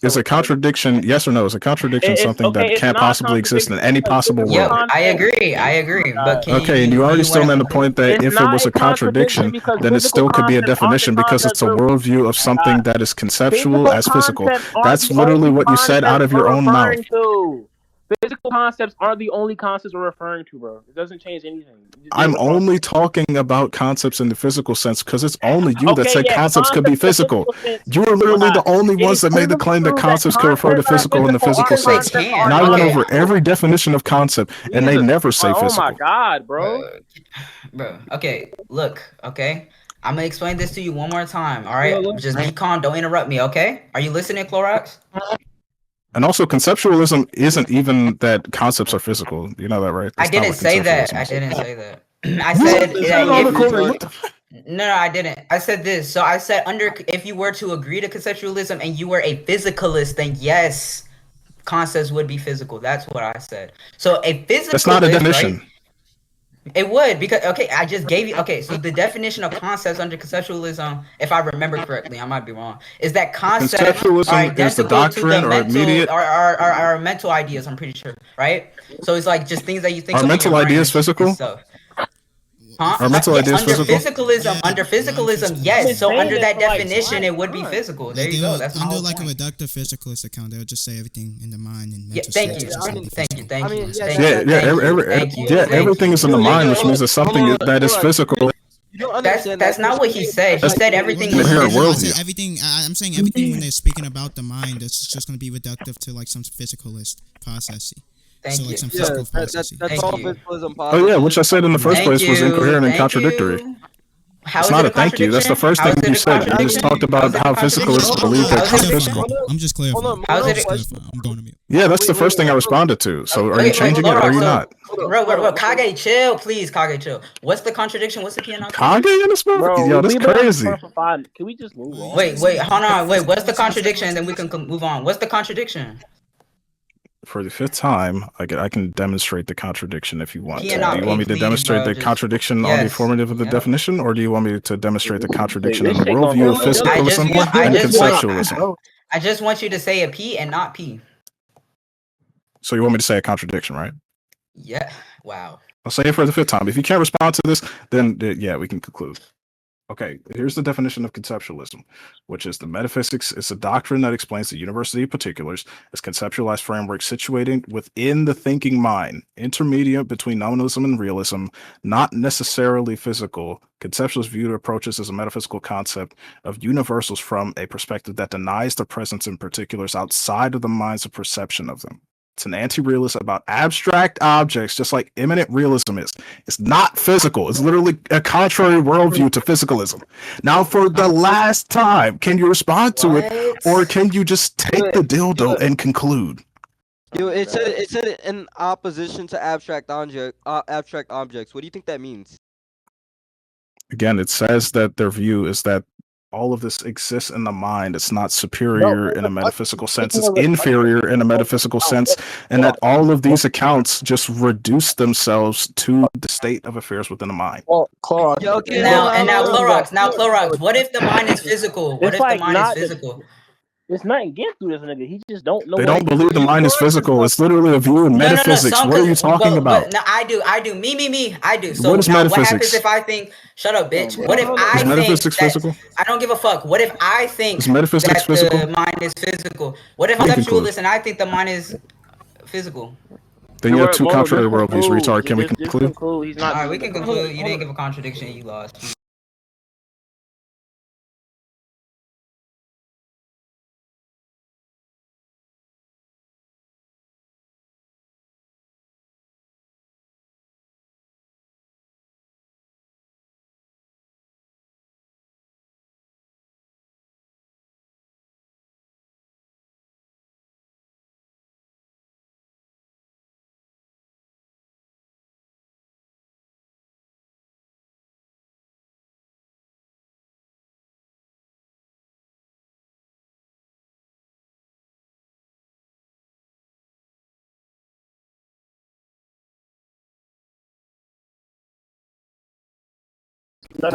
S1: Is a contradiction yes or no? Is a contradiction something that
S2: It's
S1: can't
S2: not a
S1: possibly exist in any
S2: contradiction because
S1: possible
S2: physical
S1: world?
S4: I
S2: concepts.
S4: agree. But can
S1: Okay, and you already still made the point that
S2: It's
S1: if it
S2: not
S1: was
S2: a
S1: a contradiction,
S2: because
S1: then it
S2: physical
S1: still could be a
S2: concepts aren't the
S1: definition because
S2: concepts
S1: it's a
S2: we're
S1: worldview of something that is conceptual as physical.
S2: concepts aren't
S1: That's
S2: the
S1: literally
S2: only
S1: what you said out
S2: concepts
S1: of your
S2: we're
S1: own mouth.
S2: referring to. Physical concepts aren't the only concepts we're referring to, bro. It doesn't change anything.
S1: I'm only talking about concepts in the physical sense because it's only you that said
S2: yes,
S1: concepts could be physical.
S2: sense,
S1: You are literally the only
S2: it
S1: ones
S2: is
S1: that made the
S2: clearly
S1: claim that
S2: true
S1: concepts could refer to physical in the physical sense. And I went over every definition of concept, and they never say physical.
S2: Oh my god, bro.
S4: Bro. Okay, look. Okay, I'm gonna explain this to you one more time. All right, just be calm. Don't interrupt me. Okay? Are you listening, Clorox?
S1: And also, conceptualism isn't even that concepts are physical. You know that, right?
S4: I didn't say that. I said that no, I didn't. I said this. So I said if you were to agree to conceptualism and you were a physicalist, then yes, concepts would be physical. That's what I said. So a physicalist,
S1: that's not a definition.
S4: Right? It would because I just gave you so the definition of concepts under conceptualism, if I remember correctly, I might be wrong, is that concepts are identical to the mental or mental ideas, I'm pretty sure, right? So it's like just things that you think
S1: of
S4: in your brain. Are mental
S1: ideas physical?
S4: Huh?
S1: Are mental ideas physical?
S4: Under physicalism, yes. So under that definition, it would be physical. There you go. That's
S6: under like a reductive physicalist account. They'll just say everything in the mind and mental
S4: thank you.
S1: Everything is in the mind, which means it's something that is physical.
S4: That's not what he said. He said everything was
S6: physical. I said everything. I'm saying everything when they're speaking about the mind. That's just going to be reductive to like some physicalist processing.
S4: Thank you.
S6: Like some physical
S5: that's all physicalism.
S1: Oh yeah, which I said in the first place was incoherent and contradictory. It's not a thank you. That's the first thing you said. You just talked about how physicalists believe that it's physical.
S6: I'm just clarifying. I'm going to mute.
S1: Yeah, that's the first thing I responded to. So are you changing it or are you not?
S4: Bro, Kage, chill, please, Kage, chill. What's the contradiction? What's the PNL?
S1: Kage in this movie? Yo, that's crazy.
S2: Can we just move on?
S4: Wait, hold on. Wait, what's the contradiction? Then we can move on. What's the contradiction?
S1: For the fifth time, I can demonstrate the contradiction if you want to. Do you
S4: Cannot
S1: want me
S4: be,
S1: to demonstrate
S4: please,
S1: the
S4: bro,
S1: contradiction on the
S4: yes.
S1: formative of the
S4: Yep.
S1: definition, or do you want me to demonstrate the contradiction in the worldview of physicalism and conceptualism?
S4: I just want you to say a P and not P.
S1: So you want me to say a contradiction, right?
S4: Yeah. Wow.
S1: I'll say it for the fifth time. If you can't respond to this, then yeah, we can conclude. Okay, here's the definition of conceptualism, which is the metaphysics is a doctrine that explains the universe of particulars as conceptualized framework situated within the thinking mind, intermediate between nominalism and realism, not necessarily physical. Conceptualist view approaches as a metaphysical concept of universals from a perspective that denies their presence in particulars outside of the mind's perception of them. It's an anti-realist about abstract objects, just like immanent realism is. It's not physical. It's literally a contrary worldview to physicalism. Now, for the last time, can you respond to it, or can you just take the dildo and conclude?
S5: It said in opposition to abstract objects. What do you think that means?
S1: Again, it says that their view is that all of this exists in the mind. It's not superior in a metaphysical sense. It's inferior in a metaphysical sense. And that all of these accounts just reduce themselves to the state of affairs within the mind.
S2: Well, Clorox.
S4: Now, Clorox, what if the mind is physical? What if the mind is physical?
S2: There's nothing against this nigga. He just don't know.
S1: They don't believe the mind is physical. It's literally a view in metaphysics. What are you talking about?
S4: No, I do. I do. So
S1: what is
S4: now,
S1: metaphysics?
S4: what happens if I think? Shut up, bitch. What if I think
S1: metaphysics physical?
S4: I don't give a fuck. What if I think
S1: is metaphysics
S4: that
S1: physical?
S4: The mind is physical? What if I'm conceptualist and I think the mind is physical?
S1: Then you have two contrary worldviews, retard. Can we conclude?
S4: All right, we can conclude. You didn't give a contradiction. You lost.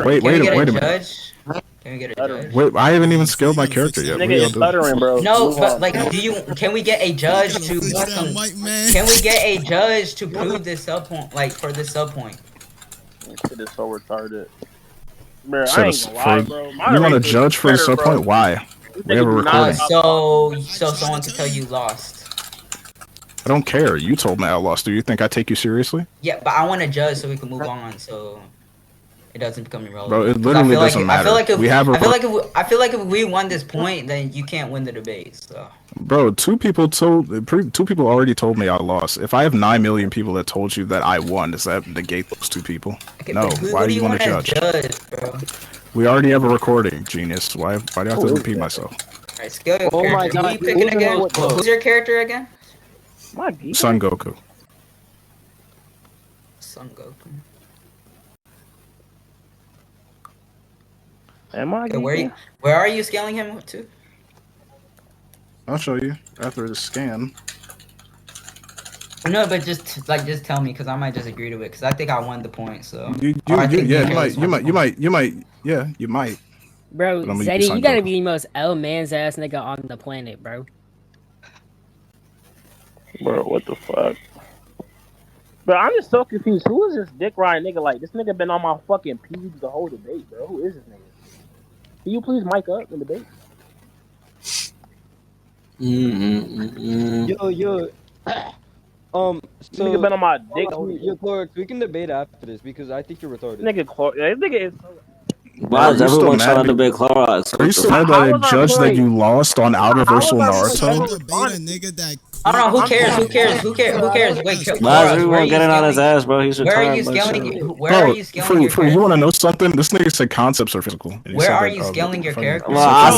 S1: Wait a minute.
S4: Judge? Can we get a judge?
S1: Wait, I haven't even scaled my character yet.
S2: Nigga is stuttering, bro.
S4: No, but like, can we get a judge to? Can we get a judge to prove this sub point? Like for this sub point?
S2: Shit is so retarded. Bro, I ain't gonna lie, bro.
S1: You want to judge for the sub point? Why? We have a recording.
S4: So someone can tell you lost.
S1: I don't care. You told me I lost. Do you think I take you seriously?
S4: Yeah, but I want to judge so we can move on. So it doesn't become irrelevant.
S1: Bro, it literally doesn't matter. I
S4: feel like if we won this point, then you can't win the debate. So.
S1: Bro, two people already told me I lost. If I have 9 million people that told you that I won, does that negate those 2 people?
S4: Okay,
S1: no. Why do you want to judge?
S4: Bro?
S1: We already have a recording, genius. Why do I have to repeat myself?
S4: Alright, scale your character. My God. Who you picking again? Who's your character again?
S1: Son Goku.
S4: Son Goku.
S2: Am I?
S4: Okay, where are you scaling him to?
S1: I'll show you after the scan.
S4: No, but just tell me, because I might just agree to it, because I think I won the point. So
S1: you might.
S10: Bro, Zeddy, you gotta be the most L man's ass nigga on the planet, bro.
S2: Bro, what the fuck? Bro, I'm just so confused. Who is this dick riding nigga? Like, this nigga been on my fucking pubes the whole debate, bro. Who is this nigga? Can you please mic up in the debate?
S5: Yo. So
S2: nigga been on my dick.
S5: Yo, Clorox, we can debate after this because I think you're retarded.
S2: This nigga is.
S11: Why is everyone trying to debate Clorox?
S1: Are you still mad that I judged that you lost on Outerversal Naruto?
S4: I don't know. Who cares? Wait,
S11: why is everyone getting on his ass, bro? He's retarded.
S4: Where are you scaling? Where are you scaling your character?
S1: You want to know something? This nigga said concepts are physical.
S4: Where are you scaling your character?
S11: Well, I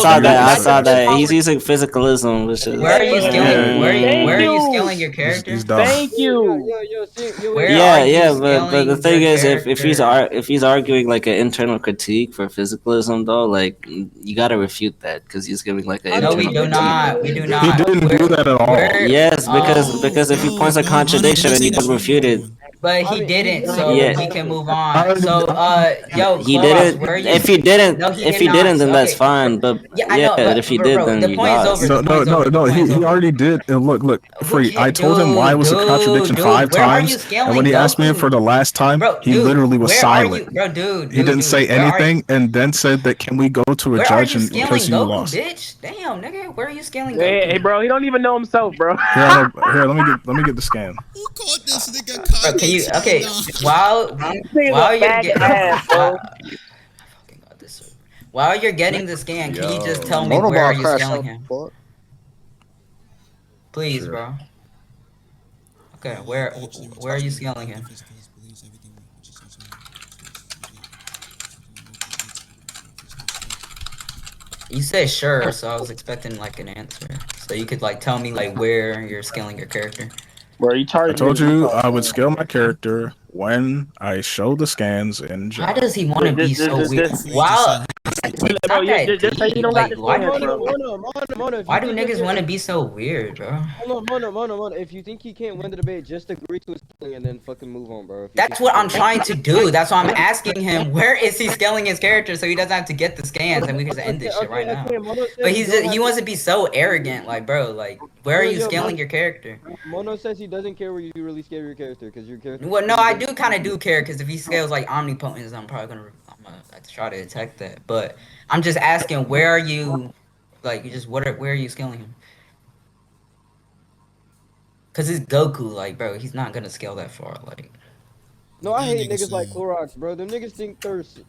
S11: saw that. He's using physicalism, which is.
S4: Where are you scaling? Where are you scaling your character?
S2: Thank you.
S11: But the thing is, if he's arguing like an internal critique for physicalism, though, like you gotta refute that because he's giving like an.
S4: No, we do not. We do not.
S1: He didn't do that at all.
S11: Yes, because if he points a contradiction and you can refute it.
S4: But he didn't, so we can move on. So, yo,
S11: he didn't. If he didn't, then that's fine. But if he did, then you lost.
S1: No. He already did. And look, Free. I told him why it was a contradiction 5 times, and when he asked me for the last time, he literally was silent. He didn't say anything, and then said that can we go to a judge and because you lost.
S4: Bitch, damn, nigga, where are you scaling?
S2: Hey, bro, he don't even know himself, bro.
S1: Here, let me get the scan.
S6: Who called this nigga?
S4: Can you? Okay, while you're getting the scan, can you just tell me where are you scaling him? Please, bro. Okay, where are you scaling him? You said sure, so I was expecting like an answer. So you could like tell me like where you're scaling your character.
S2: Bro, you
S1: I told you I would scale my character when I show the scans in job.
S4: Why does he want to be so weird? Wow. Why do niggas want to be so weird, bro?
S5: Hold on. If you think he can't win the debate, just agree to his scaling and then fucking move on, bro.
S4: That's what I'm trying to do. That's why I'm asking him where is he scaling his character so he doesn't have to get the scans and we can just end this shit right now. But he wants to be so arrogant, like, bro, like, where are you scaling your character?
S5: Mono says he doesn't care where you really scale your character because your character.
S4: Well, no, I do kind of care because if he scales like omnipotence, I'm probably gonna try to attack that. But I'm just asking, where are you, like, where are you scaling him? Cause it's Goku, like, bro, he's not gonna scale that far, like.
S5: No, I hate niggas like Clorox, bro. Them niggas think they're so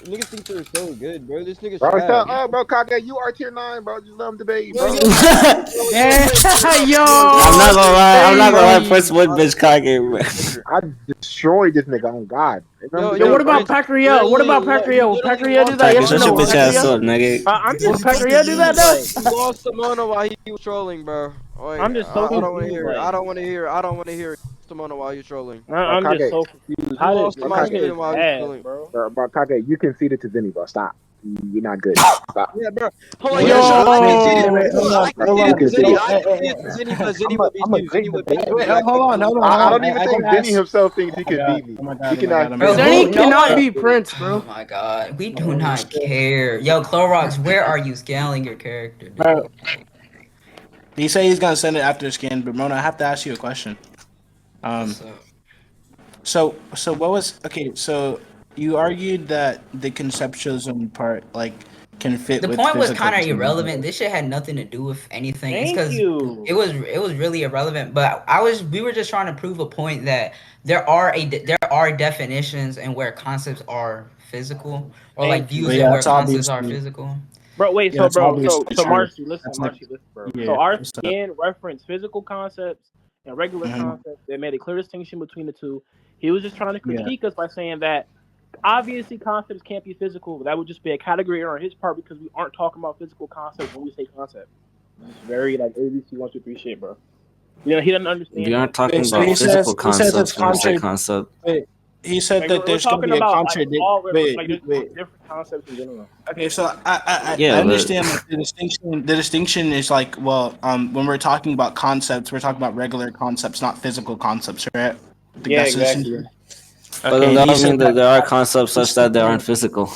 S5: good, bro. This nigga's
S12: bro,
S5: trash.
S12: Bro, Kage, you are tier 9, bro. Just let him debate, bro.
S11: I'm not gonna lie. First one, bitch, Kage, bro.
S12: I destroyed this nigga on God.
S2: Yo, what about Pacquiao? Will Pacquiao do that? Yes or no?
S11: Bitch ass up, nigga.
S2: I'm just Pacquiao do that though.
S5: You lost Simona while he was trolling, bro. Wait,
S2: I'm just so confused.
S5: I don't want to hear Simona while you're trolling.
S2: I'm just so confused. How
S12: Bro, Kage, you conceded to Vinny, bro. Stop. You're not good. Stop.
S5: Yeah, bro. Hold on,
S2: Yo!
S12: I don't even think Zenny himself thinks he could beat me. He cannot.
S4: Bro,
S10: Zenny cannot be Prince, bro.
S4: Oh my god, we do not care. Yo, Clorox, where are you scaling your character, dude?
S13: Bro. He said he's gonna send it after the scan, but Mona, I have to ask you a question. So what was so you argued that the conceptualism part can fit.
S4: The
S13: with
S4: point was
S13: physical
S4: kind of
S13: too.
S4: irrelevant. This shit had nothing to do with anything.
S2: Thank
S4: It's
S2: you.
S4: because it was really irrelevant. But we were just trying to prove a point that there are definitions and where concepts are physical, or like views and where concepts are physical.
S2: Bro, wait,
S13: Yeah,
S2: so
S13: true.
S2: Marcy, listen,
S13: That's
S2: listen, bro.
S13: Yeah,
S2: so our
S13: what's up?
S2: skin referenced physical concepts and regular concepts. They made a clear distinction between the two. He was just trying to critique us by saying that obviously concepts can't be physical. That would just be a category error on his part because we aren't talking about physical concepts when we say concept. It's very like ABC 1, 2, 3 shit, bro. You know, he doesn't understand.
S11: We aren't talking about physical concepts when we say concept.
S13: He said
S2: Like,
S13: that there's going to be a contradiction.
S2: Different concepts in general.
S13: Okay, so I understand that the distinction is like, well, when we're talking about concepts, we're talking about regular concepts, not physical concepts, right?
S2: Yeah, exactly.
S11: But then that doesn't mean that there are concepts such that they aren't physical.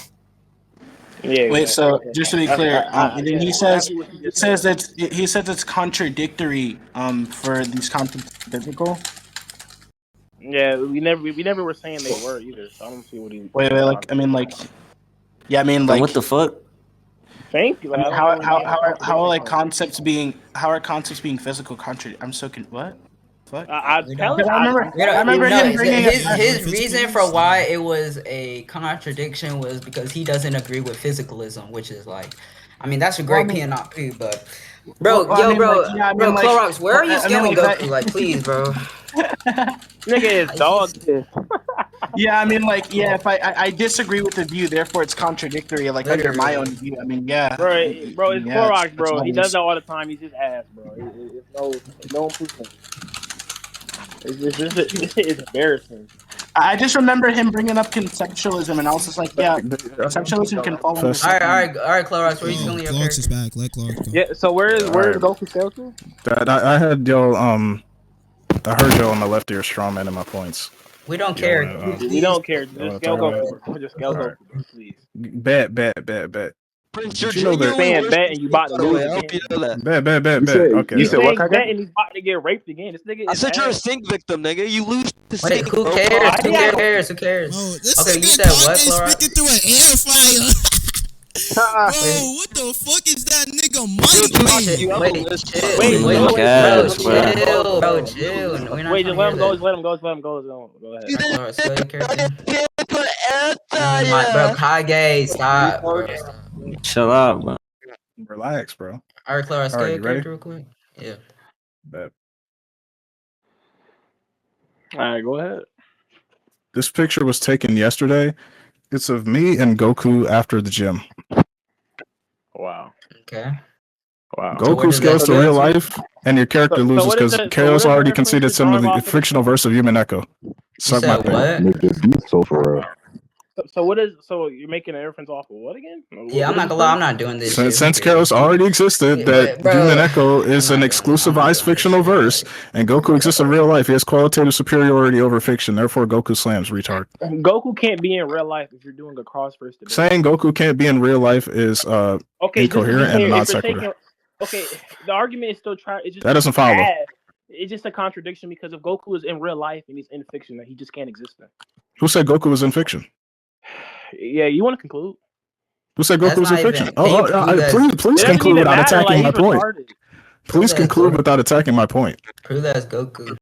S2: Yeah.
S13: Wait, so just to be clear, and then he says it's contradictory for these concepts physical.
S2: Yeah, we never were saying they were either. So I don't see what he.
S13: Wait, what the
S11: fuck?
S2: Thank you. Like,
S13: how are concepts being physical contradict? I'm so what? Fuck.
S2: I
S4: remember him bringing his reason for why it was a contradiction was because he doesn't agree with physicalism, which is like, I mean, that's a great P and not P, but Clorox, where are you scaling Goku? Like, please, bro.
S2: Nigga is dog shit.
S13: Yeah, I mean, if I disagree with the view, therefore it's contradictory, under my own view. I mean, yeah.
S2: Bro, it's Clorox, bro. He does that all the time. He's just ass, bro. It's no improvement. It's embarrassing.
S13: I just remember him bringing up conceptualism, and I was just like, yeah, conceptualism can fall under.
S4: All right, Clorox, where are you scaling your character?
S6: is back. Let Clorox go.
S2: Yeah. So where is Goku scale to?
S1: I had I heard y'all on the left ear strawman in my points.
S4: We don't care.
S2: We don't care. Just scale Goku. Just scale Goku, please.
S1: Bet.
S5: Prince,
S2: you're saying bet and you about to lose again.
S1: Bet. Okay.
S2: You said what? Bet and he's about to get raped again. This nigga.
S5: I said you're a sink victim, nigga. You lose to
S4: Wait,
S5: sink.
S4: who cares? Who cares? Okay, you said what, Clorox?
S6: Speaking through an air fryer. Bro, what the fuck is that nigga mic?
S4: Wait, chill.
S2: Wait, just let him go. Go ahead.
S4: Bro, Kage, stop. Bro.
S11: Chill out, bro.
S1: Relax, bro.
S4: All right, Clara, scale your character real quick. Yeah.
S1: Bet.
S2: All right, go ahead.
S1: This picture was taken yesterday. It's of me and Goku after the gym.
S2: Wow.
S4: Okay.
S2: Wow.
S1: Goku scales to real life, and your character loses because Careless already conceded some of the fictional verse of Human Echo. Suck my dick.
S2: So you're making a reference off of what again?
S4: Yeah, I'm not gonna lie, I'm not doing this.
S1: Since Careless already existed, that Human Echo is an exclusivized fictional verse, and Goku exists in real life. He has qualitative superiority over fiction. Therefore, Goku slams retard.
S2: Goku can't be in real life if you're doing a cross-verse debate.
S1: Saying Goku can't be in real life is incoherent and non sequitur.
S2: Okay, the argument is still
S1: that doesn't follow.
S2: It's just a contradiction because if Goku is in real life and he's in fiction, that he just can't exist then.
S1: Who said Goku was in fiction?
S2: Yeah, you want to conclude?
S1: Who said Goku was in fiction? Please conclude without attacking my point. Please conclude without attacking my point.
S4: Prove that's Goku.